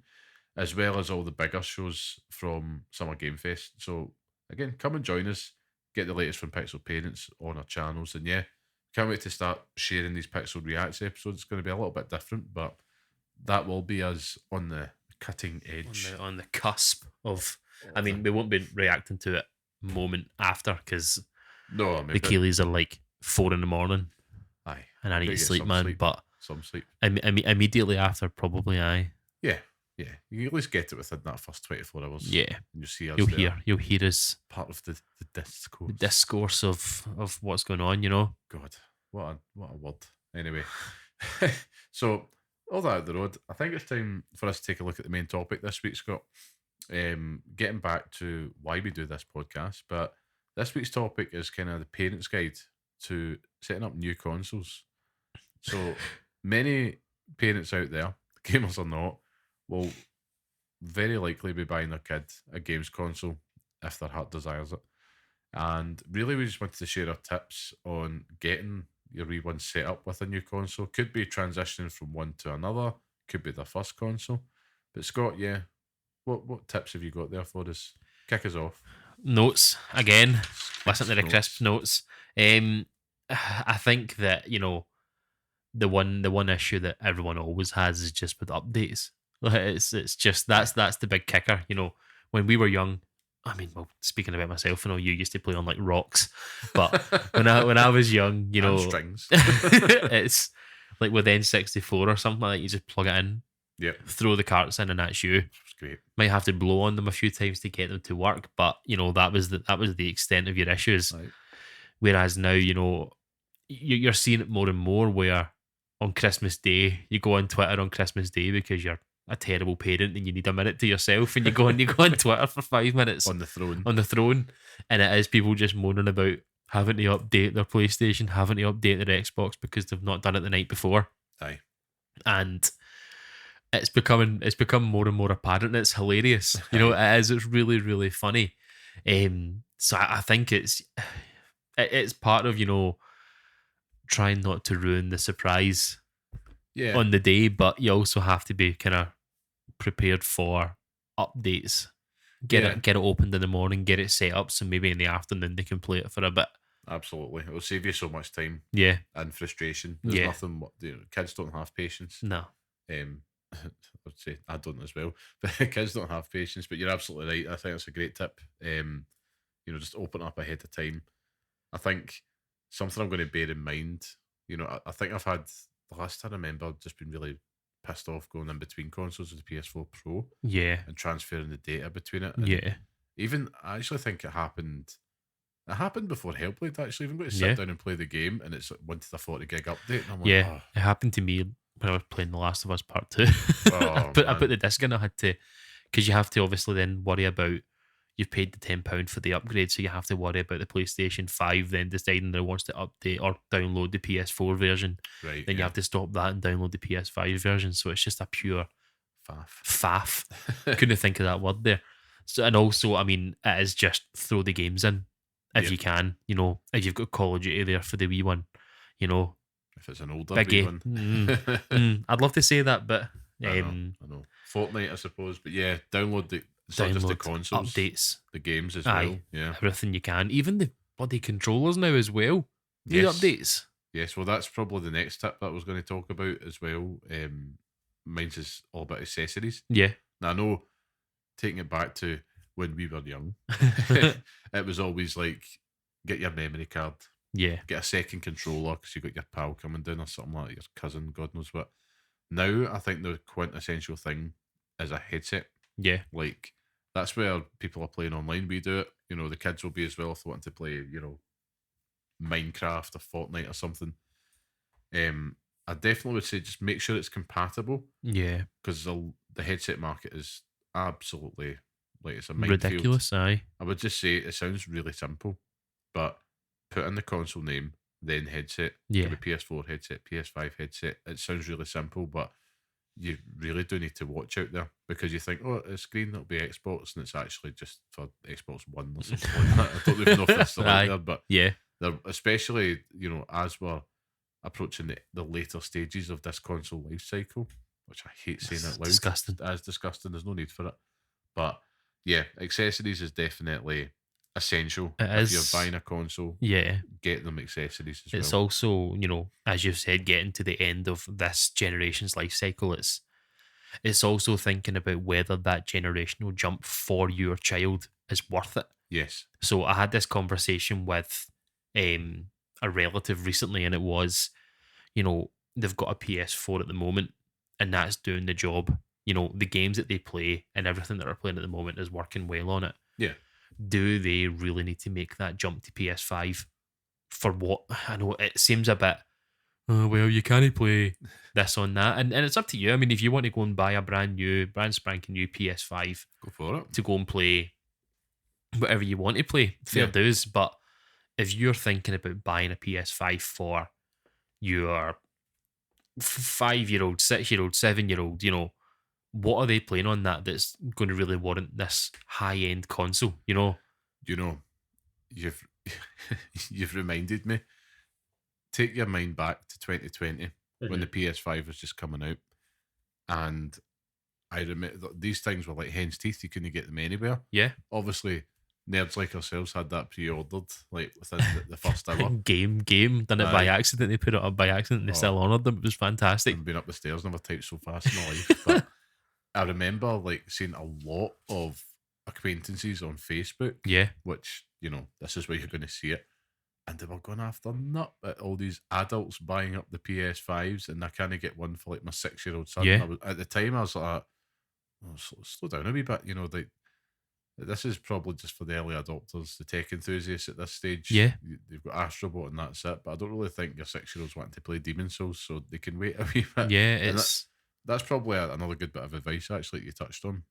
as well as all the bigger shows from Summer Game Fest. So again, come and join us. Get the latest from Pixel parents on our channels, and yeah, can't wait to start sharing these Pixel Reacts episodes. It's going to be a little bit different, but that will be us on the cutting edge, on the cusp of. I mean, we won't be reacting to it moment after because the Keeleys are like 4 a.m. Aye, and I need to sleep, man. But some sleep. Immediately after, probably aye. Yeah. You at least get it within that first 24 hours. Yeah. And you see us You'll hear us part of the discourse. the discourse of what's going on, you know. God, what a word. Anyway, so all that out the road, I think it's time for us to take a look at the main topic this week, Scott. Getting back to why we do this podcast, but this week's topic is kind of the parent's guide to setting up new consoles. So many parents out there, gamers or not, will very likely be buying their kid a games console if their heart desires it. And really, we just wanted to share our tips on getting your wee one set up with a new console. Could be transitioning from one to another, could be their first console. But Scott, yeah, what tips have you got there for us? Kick us off. Notes again. Listen to the Notes. crisp notes. I think that, you know, the one issue that everyone always has is just with updates. It's just that's the big kicker. You know, when we were young, I mean, well, speaking about myself, I know you used to play on like rocks, but when I was young, you know, And strings. it's like with N64 or something like that. You just plug it in, Yeah, throw the carts in, and that's you. it's great. Might have to blow on them a few times to get them to work, but you know that was the extent of your issues. Right. Whereas now, you know, you're seeing it more and more where on Christmas Day you go on Twitter on Christmas Day because you're a terrible parent and you need a minute to yourself, and you go on Twitter for 5 minutes On the throne. and it is people just moaning about having to update their PlayStation, having to update their Xbox because they've not done it the night before. Aye. And it's become more and more apparent. It's hilarious. You know, it is. It's really, really funny. So I think it's part of, you know, trying not to ruin the surprise Yeah. on the day, but you also have to be kind of prepared for updates. Get it opened in the morning, get it set up, so maybe in the afternoon they can play it for a bit. Absolutely. It'll save you so much time Yeah. and frustration. There's nothing, you know, kids don't have patience. No. I'd say I don't as well, but kids don't have patience. But you're absolutely right. I think that's a great tip. You know, just open up ahead of time. I think something I'm going to bear in mind. You know, I think I've had the last time I remember I've just been really pissed off going in between consoles with the PS4 Pro. Yeah. And transferring the data between it. And Yeah. even I actually think it happened. It happened before Hellblade. Actually, even going to sit down and play the game, and it's went to the 40 gig update. And I'm like, oh. It happened to me when I was playing The Last of Us Part 2. Oh, I put the disc in. I had to, because you have to obviously then worry about, you've paid the £10 for the upgrade, so you have to worry about the PlayStation 5 then deciding that it wants to update or download the PS4 version. Right. Then you have to stop that and download the PS5 version. So it's just a pure faff. Couldn't think of that word there. So, and also, I mean, it is just throw the games in if you can. You know, if you've got Call of Duty there for the wee one, you know, if it's an older big wee one. I'd love to say that, but I know. Fortnite, I suppose, but yeah, download the. It's not just the consoles, updates, the games as well. Yeah, everything you can, even the bloody controllers now as well. Need updates. Yes, well, that's probably the next tip that I was going to talk about as well. Mine's is all about accessories. Yeah. Now I know, taking it back to when we were young, it was always like, get your memory card. Yeah. Get a second controller because you got your pal coming down or something like that, your cousin, God knows what. Now I think the quintessential thing is a headset. Yeah. Like, that's where people are playing online. We do it. You know, the kids will be as well if they want to play, you know, Minecraft or Fortnite or something. I definitely would say just make sure it's compatible. Yeah. Because the headset market is absolutely, like, it's a minefield. Ridiculous, aye. I would just say it sounds really simple, but put in the console name, then headset. Yeah. Give a PS4 headset, PS5 headset. It sounds really simple, but you really do need to watch out there because you think, oh, a screen that'll be Xbox, and it's actually just for Xbox One or something like that. I don't even know if that's still out there, but yeah, they're, especially, you know, as we're approaching the later stages of this console life cycle, which I hate saying it loud. Disgusting. As disgusting. There's no need for it. But yeah, accessories is definitely essential. If you're buying a console, get them accessories as well. It's also, you know, as you've said, getting to the end of this generation's life cycle, it's also thinking about whether that generational jump for your child is worth it. Yes. So I had this conversation with a relative recently, and it was, you know, they've got a PS4 at the moment, and that's doing the job. You know, the games that they play and everything that they're playing at the moment is working well on it. Yeah. Do they really need to make that jump to PS5 for what? I know it seems a bit, oh, well, you can't play this on that. And it's up to you. I mean, if you want to go and buy a brand spanking new PS5 Go for it. to go and play whatever you want to play, fair dues. But if you're thinking about buying a PS5 for your 5-year-old, 6-year-old, 7-year-old, you know, what are they playing on that's going to really warrant this high-end console, you know? You know, you've you've reminded me. Take your mind back to 2020 when the PS5 was just coming out, and I remember these things were like hen's teeth. You couldn't get them anywhere. Yeah. Obviously, nerds like ourselves had that pre-ordered like within the first hour. Game done it by accident. They put it up by accident and they still honoured them. It was fantastic. I've been up the stairs, never typed so fast in my life. But I remember like seeing a lot of acquaintances on Facebook. Yeah. Which, you know, this is where you're going to see it. And they were going after nut at all these adults buying up the PS5s, and I can't get one for like my 6-year-old son. Yeah. At the time, I was like, oh, slow down a wee bit. You know, like this is probably just for the early adopters, the tech enthusiasts at this stage. Yeah. They've got Astrobot and that's it. But I don't really think your 6-year-olds wanting to play Demon Souls, so they can wait a wee bit. Yeah, that's probably another good bit of advice actually that you touched on,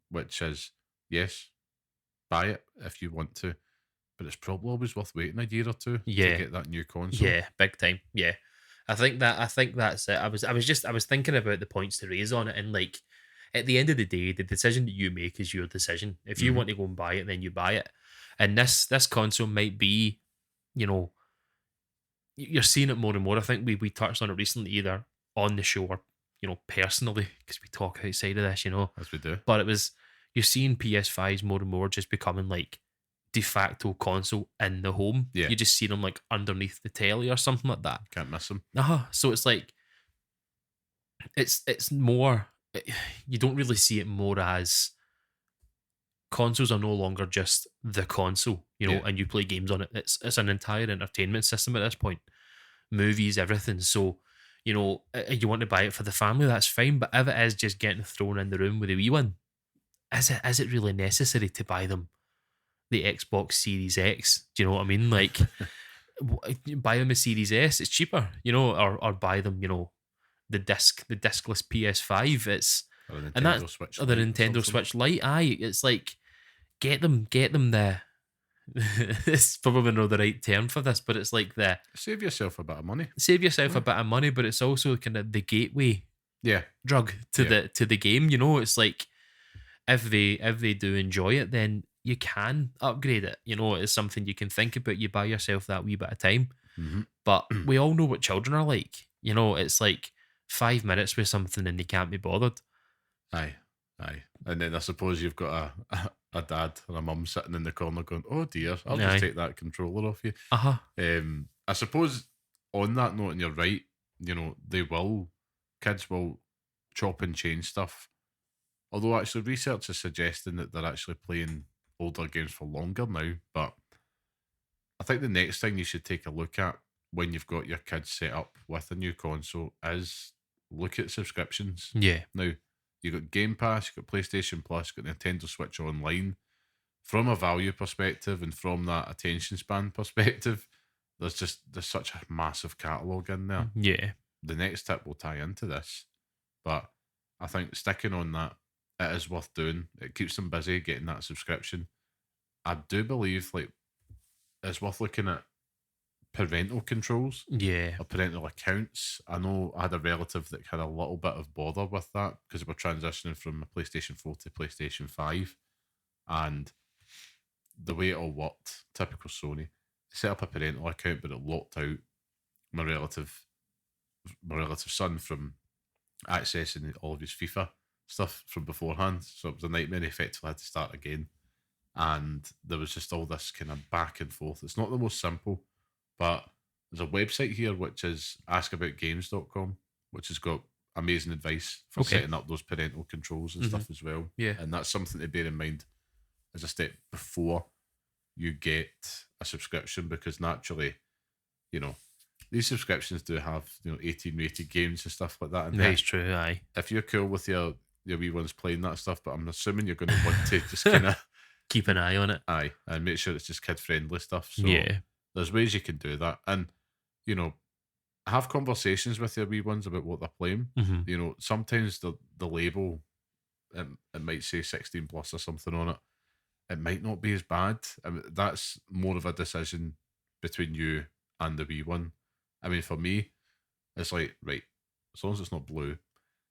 which is yes, buy it if you want to. But it's probably always worth waiting a year or two to get that new console. Yeah, big time. Yeah. I think that's it. I was thinking about the points to raise on it, and like at the end of the day, the decision that you make is your decision. If you want to go and buy it, then you buy it. And this console might be, you know, you're seeing it more and more. I think we touched on it recently, either on the show or, you know, personally, because we talk outside of this, you know. As we do. But you're seeing PS5s more and more just becoming like de facto console in the home. Yeah. You just see them like underneath the telly or something like that. Can't miss them. So it's like it's more, you don't really see it more as consoles are no longer just the console, you know, and you play games on it. It's an entire entertainment system at this point. Movies, everything. So, you know, you want to buy it for the family, that's fine. But if it is just getting thrown in the room with a wee one, is it really necessary to buy them the Xbox Series X? Do you know what I mean? Like, buy them a Series S, it's cheaper, you know, or buy them, you know, the discless PS5. It's or and that's Switch or the Nintendo Switch Lite. Aye, it's like get them the. It's probably not the right term for this, but it's like save yourself a bit of money. A bit of money, but it's also kind of the gateway drug to the game. You know, it's like if they do enjoy it, then you can upgrade it. You know, it's something you can think about. You buy yourself that wee bit of time. But we all know what children are like. You know, it's like 5 minutes with something and they can't be bothered. Aye. And then I suppose you've got a dad and a mum sitting in the corner going, oh dear, I'll just take that controller off you. I suppose on that note, and you're right, you know, kids will chop and change stuff. Although actually research is suggesting that they're actually playing older games for longer now. But I think the next thing you should take a look at when you've got your kids set up with a new console is look at subscriptions. Yeah. Now, you've got Game Pass, you've got PlayStation Plus, you've got Nintendo Switch Online. From a value perspective and from that attention span perspective, there's such a massive catalogue in there. Yeah. The next tip will tie into this. But I think sticking on that, it is worth doing. It keeps them busy getting that subscription. I do believe like it's worth looking at parental controls. Yeah. Or parental accounts. I know I had a relative that had a little bit of bother with that because we were transitioning from a PlayStation 4 to PlayStation 5. And the way it all worked, typical Sony, set up a parental account, but it locked out my relative son from accessing all of his FIFA stuff from beforehand. So it was a nightmare. He effectively had to start again. And there was just all this kind of back and forth. It's not the most simple, but there's a website here which is askaboutgames.com, which has got amazing advice for setting up those parental controls and stuff as well. Yeah. And that's something to bear in mind as a step before you get a subscription, because naturally, you know, these subscriptions do have 18 rated games and stuff like that. And That's true. Aye. if you're cool with your wee ones playing that stuff, but I'm assuming you're going to want to just kind of keep an eye on it. Aye, and make sure it's just kid friendly stuff. So Yeah. there's ways you can do that, and have conversations with your wee ones about what they're playing. Mhm. Sometimes the label, it might say 16 plus or something on it. It might not be as bad. I mean, that's more of a decision between you and the wee one. I mean, for me, it's like, right, as long as it's not blue,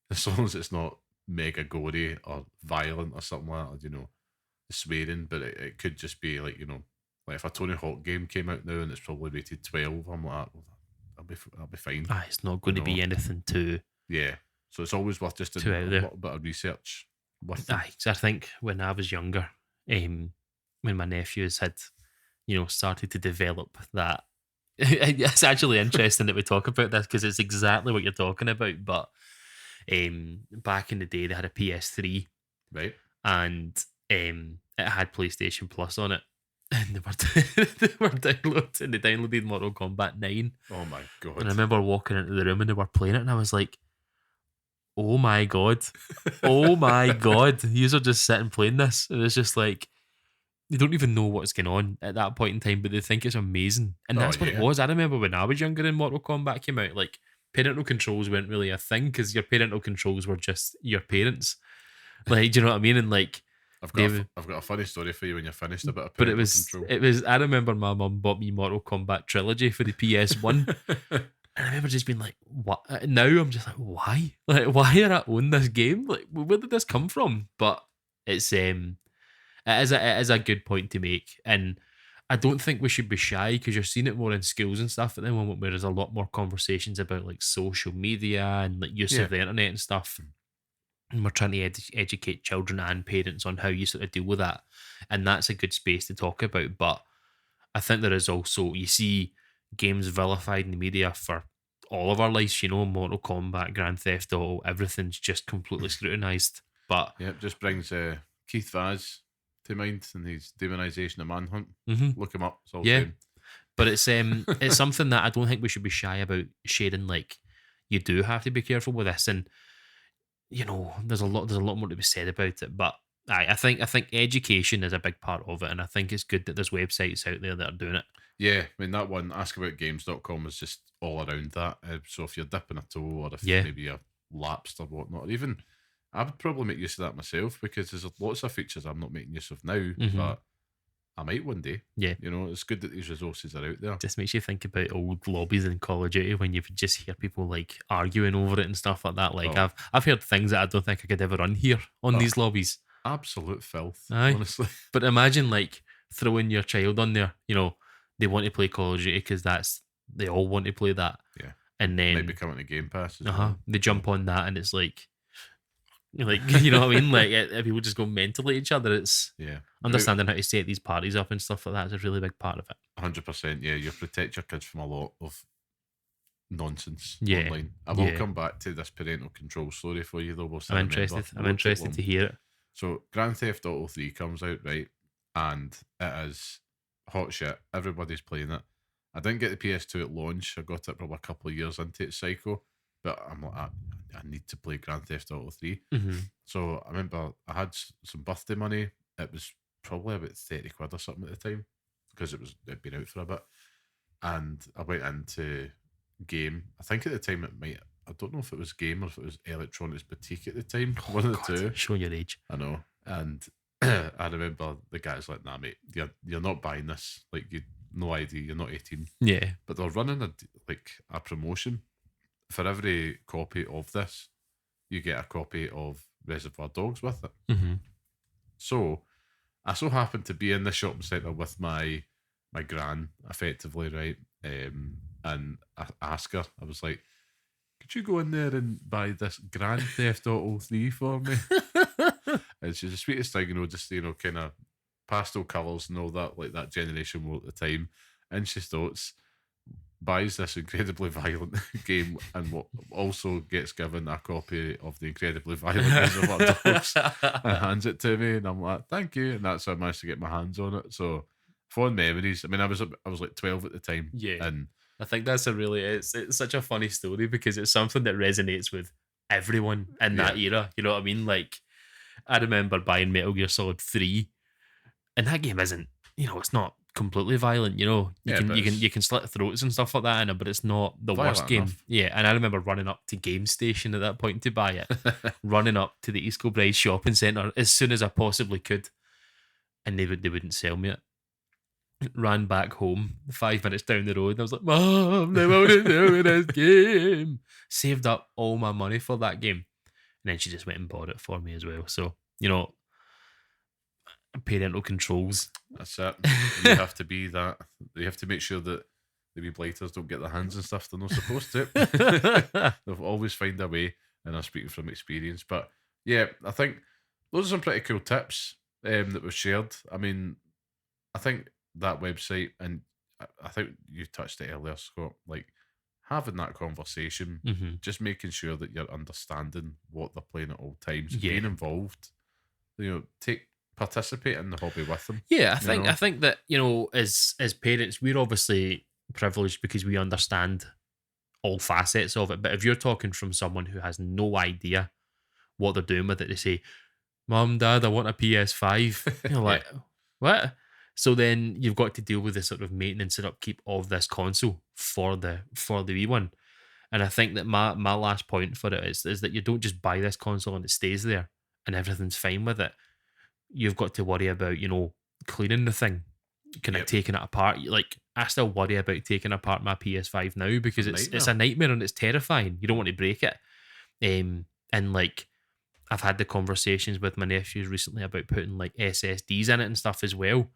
as long as it's not mega gory or violent or something like that, swearing, but it could just be like, like if a Tony Hawk game came out now and it's probably rated 12, I'm like, well, I'll be fine. It's not going to be anything too. Yeah. So it's always worth just doing a little bit of research with them. Because I think when I was younger, when my nephews had, started to develop that, it's actually interesting that we talk about this because it's exactly what you're talking about. But back in the day, they had a PS3, right, and it had PlayStation Plus on it. And they were downloaded Mortal Kombat 9. Oh my god. And I remember walking into the room and they were playing it and I was like, oh my god. Oh my god. Yous are just sitting playing this. And it's just like, they don't even know what's going on at that point in time, but they think it's amazing. And that's what it was. I remember when I was younger and Mortal Kombat came out, like, parental controls weren't really a thing because your parental controls were just your parents. Like, do you know what I mean? And like, I've got a funny story for you when you're finished about a but control. it was. I remember my mum bought me Mortal Kombat Trilogy for the PS1, and I remember just being like, "What?" Now I'm just like, "Why? Like, why did I own this game? Like, where did this come from?" But it is a good point to make, and I don't think we should be shy because you're seeing it more in schools and stuff at the moment, where there's a lot more conversations about like social media and like use of the internet and stuff. And we're trying to educate children and parents on how you sort of deal with that. And that's a good space to talk about. But I think there is also, you see games vilified in the media for all of our lives, Mortal Kombat, Grand Theft Auto, everything's just completely scrutinised. But yeah, it just brings Keith Vaz to mind and his demonisation of Manhunt. Look him up. It's all same. But it's something that I don't think we should be shy about sharing. Like, you do have to be careful with this. And there's a lot more to be said about it, but I think education is a big part of it, and I think it's good that there's websites out there that are doing it. Yeah, I mean that one, askaboutgames.com, is just all around that. So if you're dipping a toe, or if maybe you're lapsed or whatnot, or even I would probably make use of that myself because there's lots of features I'm not making use of now, but I might one day. Yeah. It's good that these resources are out there. Just makes you think about old lobbies in Call of Duty when you just hear people like arguing over it and stuff like that. Like I've heard things that I don't think I could ever run here on these lobbies. Absolute filth, Aye. honestly. But imagine like throwing your child on there. They want to play Call of Duty because they all want to play that. Yeah. And then maybe coming to Game Pass as well. They jump on that and it's like you know what I mean? Like people just go mental at each other. It's understanding how to set these parties up and stuff like that is a really big part of it. 100%. Yeah, you protect your kids from a lot of nonsense online. I will come back to this parental control story for you though. I'm interested. I'm interested to hear it. So Grand Theft Auto 3 comes out, right? And it is hot shit. Everybody's playing it. I didn't get the PS2 at launch. I got it probably a couple of years into its cycle. But I'm like, I need to play Grand Theft Auto 3. So I remember I had some birthday money. It was probably about 30 quid or something at the time because it'd been out for a bit. And I went into Game. I think at the time I don't know if it was Game or if it was Electronics Boutique at the time. One of the two. Show your age. I know. And I remember the guy's like, nah, mate, you're not buying this. Like, you no idea, you're not 18. Yeah. But they're running a promotion. For every copy of this, you get a copy of Reservoir Dogs with it. So I so happened to be in the shopping centre with my gran, effectively, right? And I asked her, I was like, could you go in there and buy this Grand Theft Auto 3 for me? And she's the sweetest thing, just, kind of pastel colours and all that, like that generation wore at the time. And she thoughts, buys this incredibly violent game and what also gets given a copy of the incredibly violent Reservoir Dogs and hands it to me, and I'm like, thank you. And that's how I managed to get my hands on it. So fond memories. I mean, I was like 12 at the time, and I think that's it's such a funny story because it's something that resonates with everyone in that era. You know what I mean? Like, I remember buying Metal Gear Solid 3, and that game isn't, it's not completely violent. You Yeah, can but you can it's you can slit throats and stuff like that in it, but it's not the worst violent game. enough. Yeah, and I remember running up to Game Station at that point to buy it, running up to the East Kilbride shopping centre as soon as I possibly could, and they wouldn't sell me it. Ran back home 5 minutes down the road. And I was like, Mom, they won't sell me this game. Saved up all my money for that game. And then she just went and bought it for me as well. So, parental controls. That's it. You have to be that. You have to make sure that the wee blighters don't get their hands and stuff they're not supposed to. They'll always find a way, and I'm speaking from experience. But yeah, I think those are some pretty cool tips that were shared. I mean, I think that website, and I think you touched it earlier, Scott, like having that conversation, Mm-hmm. just making sure that you're understanding what they're playing at all times, Yeah. being involved, participate in the hobby with them. Yeah, I think that, as parents, we're obviously privileged because we understand all facets of it. But if you're talking from someone who has no idea what they're doing with it, they say, Mom, Dad, I want a PS5. You're like, what? So then you've got to deal with the sort of maintenance and upkeep of this console for the wee one. And I think that my last point for it is that you don't just buy this console and it stays there and everything's fine with it. You've got to worry about, cleaning the thing, kind of taking it apart. Like, I still worry about taking apart my PS5 now because it's a nightmare and it's terrifying. You don't want to break it. And like, I've had the conversations with my nephews recently about putting like SSDs in it and stuff as well.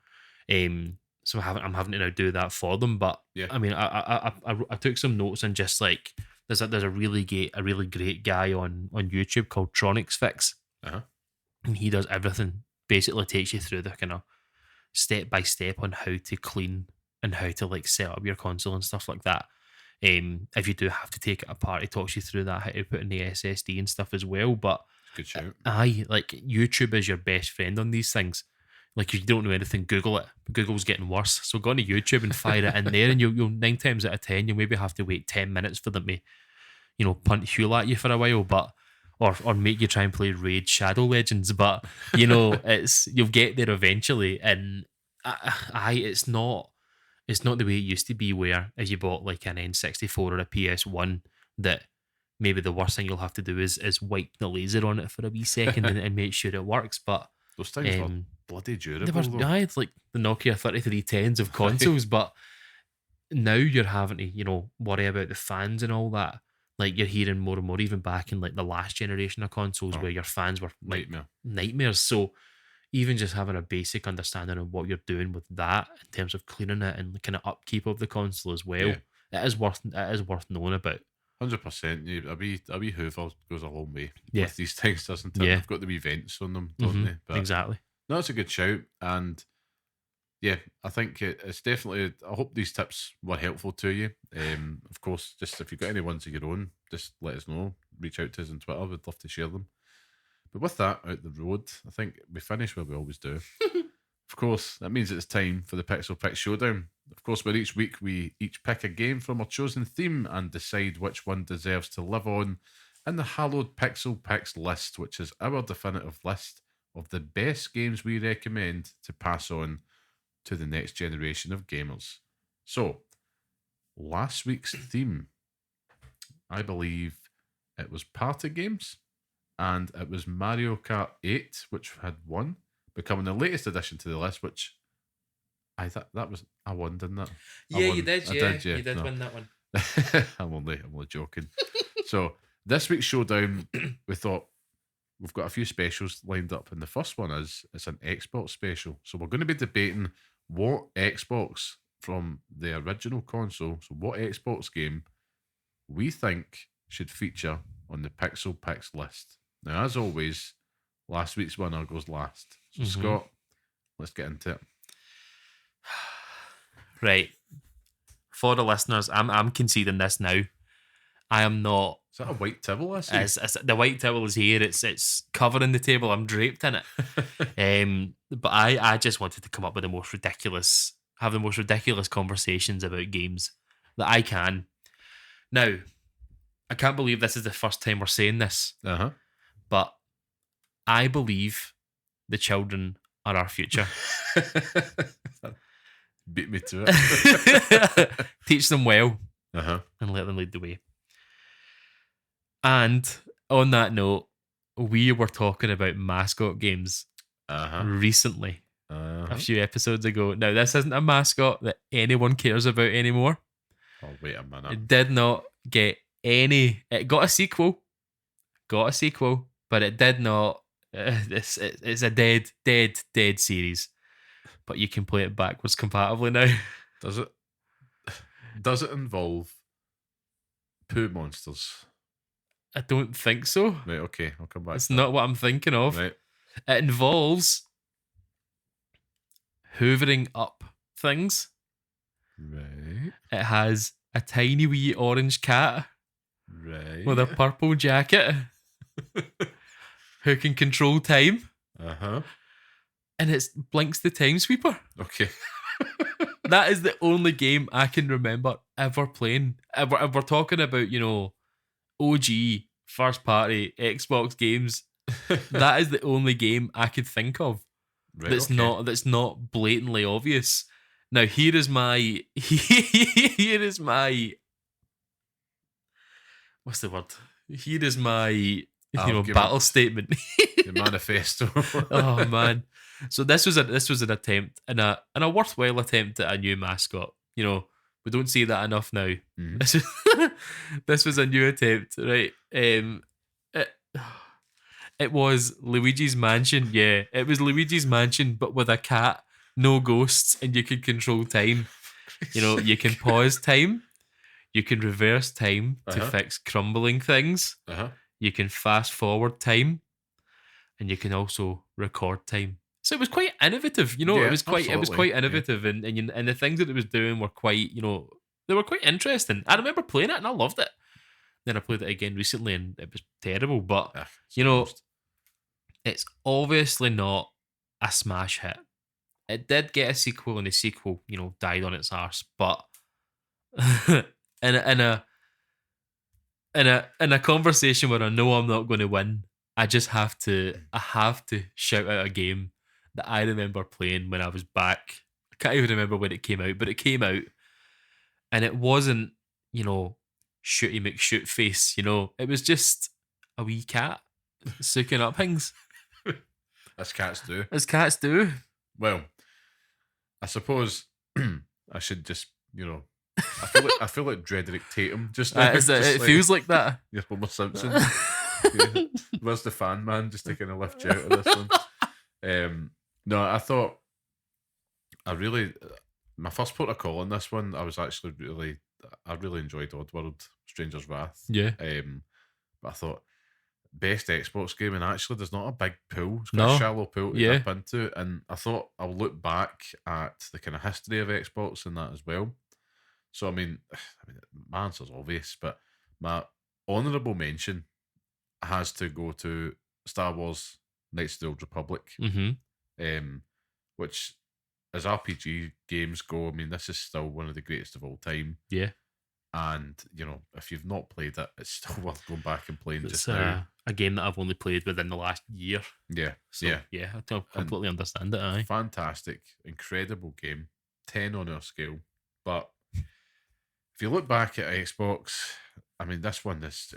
So I'm having to now do that for them. But I mean, I took some notes and just like there's a really great guy on YouTube called Tronics Fix, and he does everything. Basically, takes you through the kind of step by step on how to clean and how to like set up your console and stuff like that. If you do have to take it apart, he talks you through that, how to put in the SSD and stuff as well. But good shout. Like YouTube is your best friend on these things. Like, if you don't know anything, Google it. Google's getting worse. So go on to YouTube and fire it in there, and you'll 9 times out of 10, you'll maybe have to wait 10 minutes for them to, punt Hule at you for a while, but or make you try and play Raid Shadow Legends. But, you'll get there eventually. And it's not the way it used to be where as you bought like an N64 or a PS1 that maybe the worst thing you'll have to do is wipe the laser on it for a wee second and make sure it works. But those things were bloody durable. It's like the Nokia 3310s of consoles, but now you're having to, worry about the fans and all that. Like, you're hearing more and more, even back in like the last generation of consoles, where your fans were like nightmares. So even just having a basic understanding of what you're doing with that in terms of cleaning it and kind of upkeep of the console as well, it is worth knowing about. 100%. A wee Hoover goes a long way with these things, doesn't it? They've got the wee vents on them, don't they? But exactly. No, it's a good shout. And yeah, I think it's definitely, I hope these tips were helpful to you. Of course, just if you've got any ones of your own, just let us know. Reach out to us on Twitter. We'd love to share them. But with that out the road, I think we finish where we always do. Of course, that means it's time for the Pixel Picks Showdown. Of course, where each week we each pick a game from our chosen theme and decide which one deserves to live on in the hallowed Pixel Picks list, which is our definitive list of the best games we recommend to pass on to the next generation of gamers. So, last week's theme, I believe it was party games, and it was Mario Kart 8, which had won, becoming the latest addition to the list, which I thought that was, I won, didn't it? Yeah, you did, I did, You did win that one. I'm only joking. So, this week's showdown, we thought we've got a few specials lined up, and the first one is it's an Xbox special. So we're going to be debating what Xbox from the original console, so what Xbox game we think should feature on the Pixel Picks list. Now, as always, last week's winner goes last. So Scott, let's get into it. Right. For the listeners, I'm conceding this now. I am not. Is that a white towel? The white towel is here. It's covering the table. I'm draped in it. But I just wanted to come up with have the most ridiculous conversations about games that I can. Now, I can't believe this is the first time we're saying this, but I believe the children are our future. Beat me to it. Teach them well and let them lead the way. And on that note, we were talking about mascot games recently, a few episodes ago. Now, this isn't a mascot that anyone cares about anymore. Oh, wait a minute. It did not get any... It got a sequel, but it did not... It's a dead series. But you can play it backwards compatibly now. Does it involve poo monsters? I don't think so. Right, okay, I'll come back. It's not what I'm thinking of. Right. It involves hoovering up things. Right. It has a tiny wee orange cat. Right. With a purple jacket. Who can control time. And it blinks the time sweeper. Okay. That is the only game I can remember ever playing. If we're talking about, OG first party Xbox games, that is the only game I could think of that's not blatantly obvious. Now here is my what's the word? Here is my battle statement. The manifesto. Oh man. So this was an attempt and a worthwhile attempt at a new mascot. We don't see that enough now. This was a new attempt, right? It was Luigi's Mansion. Yeah, it was Luigi's Mansion, but with a cat, no ghosts, and you can control time. You can pause time. You can reverse time to fix crumbling things. You can fast forward time, and you can also record time. So it was quite innovative, it was quite innovative, and the things that it was doing were quite, they were quite interesting. I remember playing it and I loved it. Then I played it again recently and it was terrible, but it's obviously not a smash hit. It did get a sequel, and the sequel, died on its arse, but in a conversation where I know I'm not going to win, I have to shout out a game that I remember playing when I was back. I can't even remember when it came out, but it came out, and it wasn't, shooty McShoot face, it was just a wee cat soaking up things. As cats do. Well, I suppose I should just, I feel like Drederick Tatum just now. It feels like that. Yeah, Homer Simpson. Where's the fan man just to kind of lift you out of this one? No, I thought my first port of call on this one, I really enjoyed Oddworld, Stranger's Wrath. Yeah. But I thought best Xbox game, and actually there's not a big pool. It's got a shallow pool to dip into, and I thought I'll look back at the kind of history of Xbox and that as well. So I mean, my answer's obvious, but my honourable mention has to go to Star Wars Knights of the Old Republic, which, as RPG games go, I mean, this is still one of the greatest of all time. Yeah. And, if you've not played it, it's still worth going back and playing just now. A game that I've only played within the last year. Yeah. So, yeah, I completely understand it. Aye. Fantastic, incredible game. 10 on our scale. But if you look back at Xbox, I mean, this one is...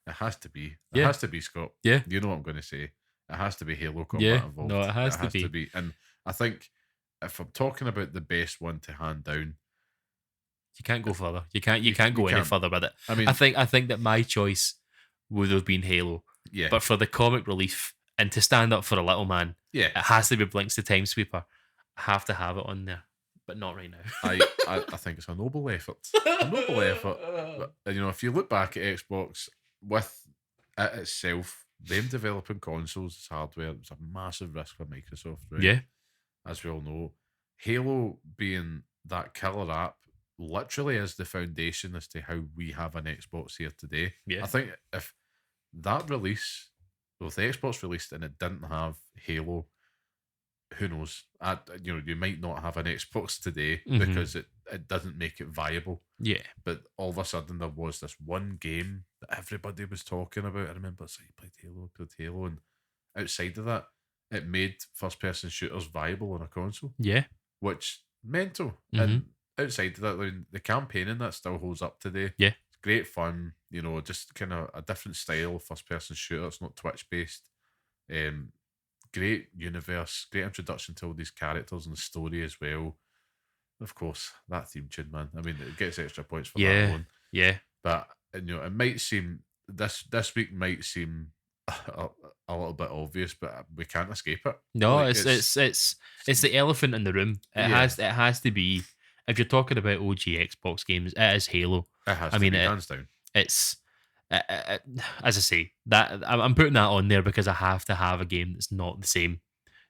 It has to be. It has to be, Scott. Yeah. You know what I'm going to say. It has to be Halo combat involved. No, it has to be. And I think if I'm talking about the best one to hand down, you can't go further. You can't go any further with it. I mean, I think that my choice would have been Halo. Yeah. But for the comic relief and to stand up for a little man, it has to be Blinks the Time Sweeper. I have to have it on there, but not right now. I think it's a noble effort. But, if you look back at Xbox with it itself, them developing consoles as hardware, it was a massive risk for Microsoft, right? Yeah. As we all know, Halo being that killer app literally is the foundation as to how we have an Xbox here today. Yeah. I think if that release, if the Xbox released and it didn't have Halo, who knows? You might not have an Xbox today Mhm. because it doesn't make it viable. Yeah. But all of a sudden, there was this one game that everybody was talking about. I remember it's like, you played Halo, and outside of that, it made first-person shooters viable on a console, Yeah. which mental. Mhm. And outside of that, the campaigning that still holds up today. Yeah. It's great fun. Just kind of a different style of first-person shooter. It's not Twitch-based. Great universe, great introduction to all these characters and the story as well. Of course, that theme tune, man. I mean, it gets extra points for that Yeah. alone. Yeah. But it might seem this week might seem a little bit obvious, but we can't escape it. No, Like, it's the elephant in the room. It has to be. If you're talking about OG Xbox games, it is Halo. it has I to mean, be hands down. it's as I say that I'm putting that on there because I have to have a game that's not the same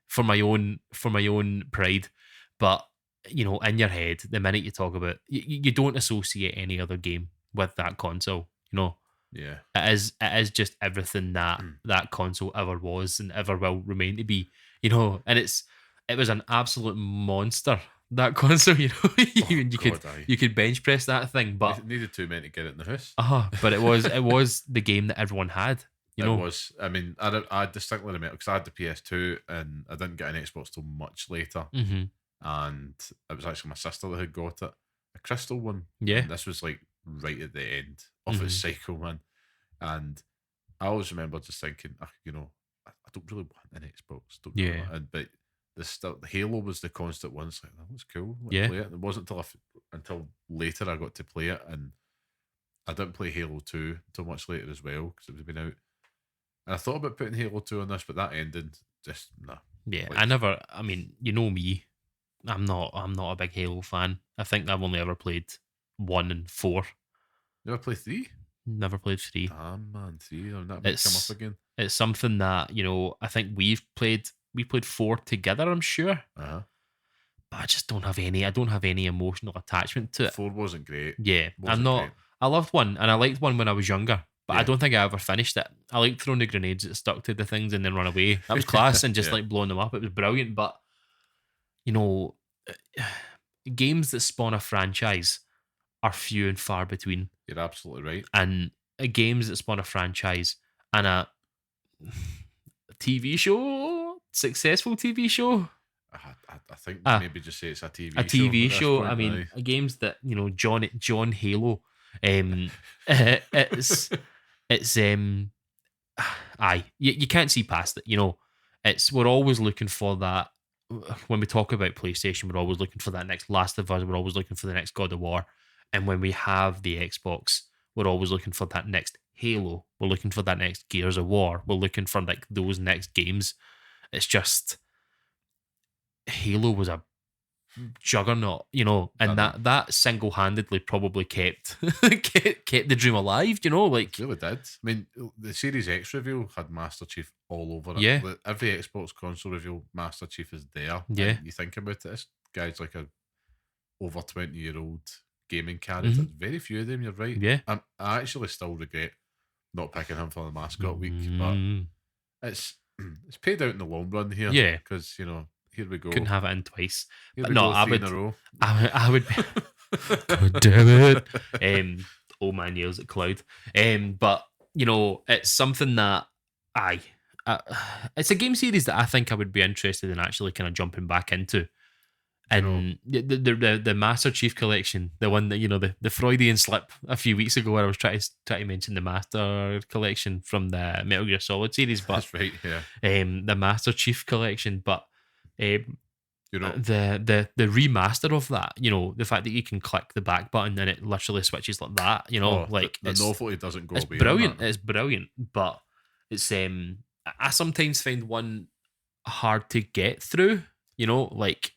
for my own pride. But in your head, the minute you talk about you don't associate any other game with that console. Yeah, It is just everything that that console ever was and ever will remain to be. And it was an absolute monster, that console. You could bench press that thing, but it needed too many to get it in the house. but it was the game that everyone had. It was. I mean, I distinctly remember because I had the PS2 and I didn't get an Xbox till much later, Mm-hmm. and it was actually my sister that had got it, a crystal one. Yeah. And this was like right at the end of its cycle, man. And I always remember just thinking, I don't really want an Xbox. Don't really Yeah. want, but Halo was the constant one. It's like, that was cool. Let's Yeah. play it. It wasn't until later I got to play it, and I didn't play Halo 2 until much later as well because it was been out. And I thought about putting Halo 2 on this, but that ended just nah. Yeah, Like, I mean, you know me. I'm not a big Halo fan. I think I've only ever played 1 and 4. never play 3? Never played 3. Damn, man, 3. That might come up again. It's something that, I think we played 4 together, I'm sure. Uh-huh. But I just don't have any emotional attachment to it. 4 wasn't great. Yeah. Wasn't great. I loved 1 and I liked 1 when I was younger. But I Yeah. don't think I ever finished it. I liked throwing the grenades that stuck to the things and then run away. That was class and just Yeah. like blowing them up. It was brilliant. But games that spawn a franchise are few and far between. You're absolutely right. And games that spawn a franchise and a TV show, successful TV show, I think maybe just say it's a TV a show. TV at this show. point, I mean, aye. games that John Halo. It's aye. You can't see past it. We're always looking for that. When we talk about PlayStation, we're always looking for that next Last of Us. We're always looking for the next God of War. And when we have the Xbox, we're always looking for that next Halo. We're looking for that next Gears of War. We're looking for like those next games. It's just Halo was a juggernaut, and that single-handedly probably kept kept the dream alive, like It really did. I mean, the Series X reveal had Master Chief all over it. Yeah. Every Xbox console reveal, Master Chief is there. Yeah. And you think about it, this guy's like a over 20-year-old gaming character. Very few of them, you're right. Yeah. I actually still regret not picking him for the mascot week, but it's paid out in the long run here. Yeah. Because, here we go. Couldn't have it in twice. Here But we no, go, I 3 would. in a row. I would. God damn it! Oh my nails at cloud. But it's something that it's a game series that I think I would be interested in actually kind of jumping back into. And the Master Chief collection, the one that the Freudian slip a few weeks ago, where I was trying to mention the Master collection from the Metal Gear Solid series, but That's right. Yeah. the Master Chief collection, but the The remaster of that, the fact that you can click the back button and it literally switches like that, like the novelty doesn't go it's away. brilliant. It's brilliant, but it's I sometimes find one hard to get through. Like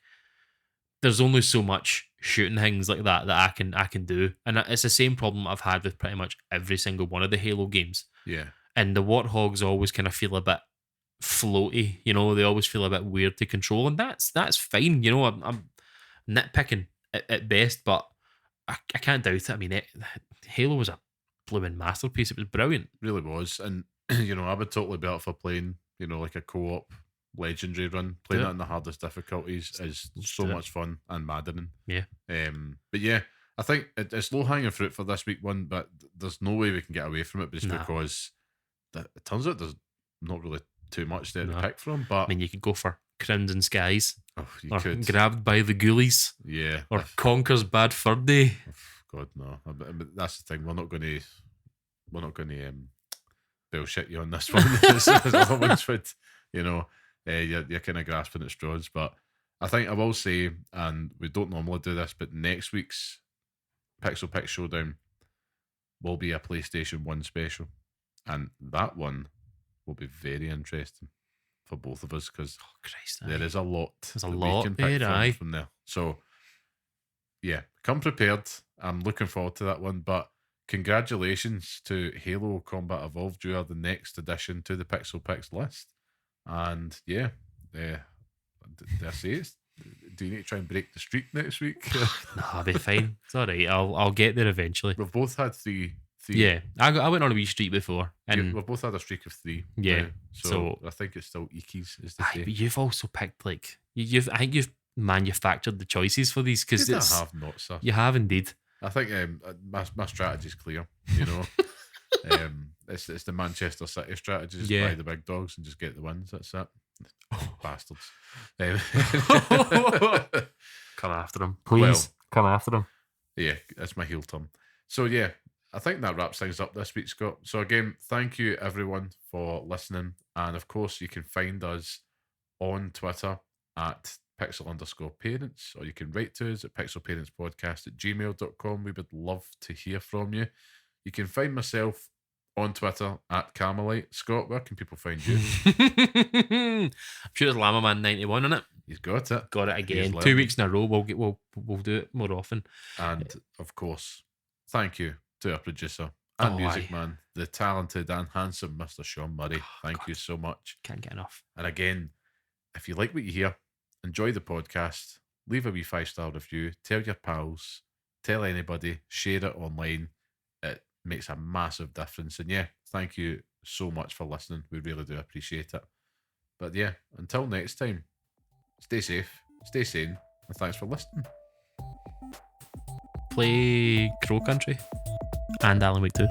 there's only so much shooting things like that I can do, and it's the same problem I've had with pretty much every single one of the Halo games. Yeah. And the Warthogs always kind of feel a bit floaty, they always feel a bit weird to control, and that's fine. I'm nitpicking at best, but I can't doubt it. I mean, Halo was a blooming masterpiece. It was brilliant. Really was. And I would totally be up for playing, like a co-op legendary run. Playing Yeah. that in the hardest difficulties is Let's so do it. much fun and maddening. Yeah. But yeah, I think it's low hanging fruit for this week one, but there's no way we can get away from it just Nah. because it turns out there's not really too much there to Nah. pick from. But I mean, you could go for Crimson Skies, you or could, Grabbed by the Ghoulies, yeah, or Conker's Bad Fur Day. God no. But that's the thing. We're not going to bullshit you on this one. As other ones would, you're kind of grasping at straws. But I think I will say, and we don't normally do this, but next week's Pixel Picks Showdown will be a PlayStation 1 special. And that one will be very interesting for both of us because there is a lot. There's a that we lot can pick there, from there. So, yeah, come prepared. I'm looking forward to that one. But congratulations to Halo Combat Evolved. You are the next addition to the Pixel Picks list. And yeah, did I say it? Do you need to try and break the streak next week? No, I'll be fine. It's all right. I'll get there eventually. We've both had three. Yeah, I went on a wee streak before, and we've both had a streak of 3. Yeah, now, so I think it's still Ekies, is the but you've also picked I think you've manufactured the choices for these because I have not, sir. You have indeed. I think my strategy's clear. It's the Manchester City strategy, just buy the big dogs and just get the wins. That's it. Bastards. Come after them, please. Come after them. Yeah, that's my heel turn. So yeah, I think that wraps things up this week, Scott. So again, thank you everyone for listening. And of course, you can find us on Twitter at pixel_parents, or you can write to us at pixelparentspodcast@gmail.com. We would love to hear from you. You can find myself on Twitter at Carmelite. Scott, where can people find you? I'm sure there's Llamaman91 on it. He's got it. Got it again. 2 weeks in a row. We'll do it more often. And of course, thank you to our producer and music man, the talented and handsome Mr. Sean Murray. Thank you so much. Can't get enough. And again, if you like what you hear, enjoy the podcast, leave a wee 5-star review, tell your pals, tell anybody, share it online. It makes a massive difference. And yeah, thank you so much for listening. We really do appreciate it. But yeah, until next time, stay safe, stay sane, and thanks for listening. Play Crow Country and Alan Wake 2.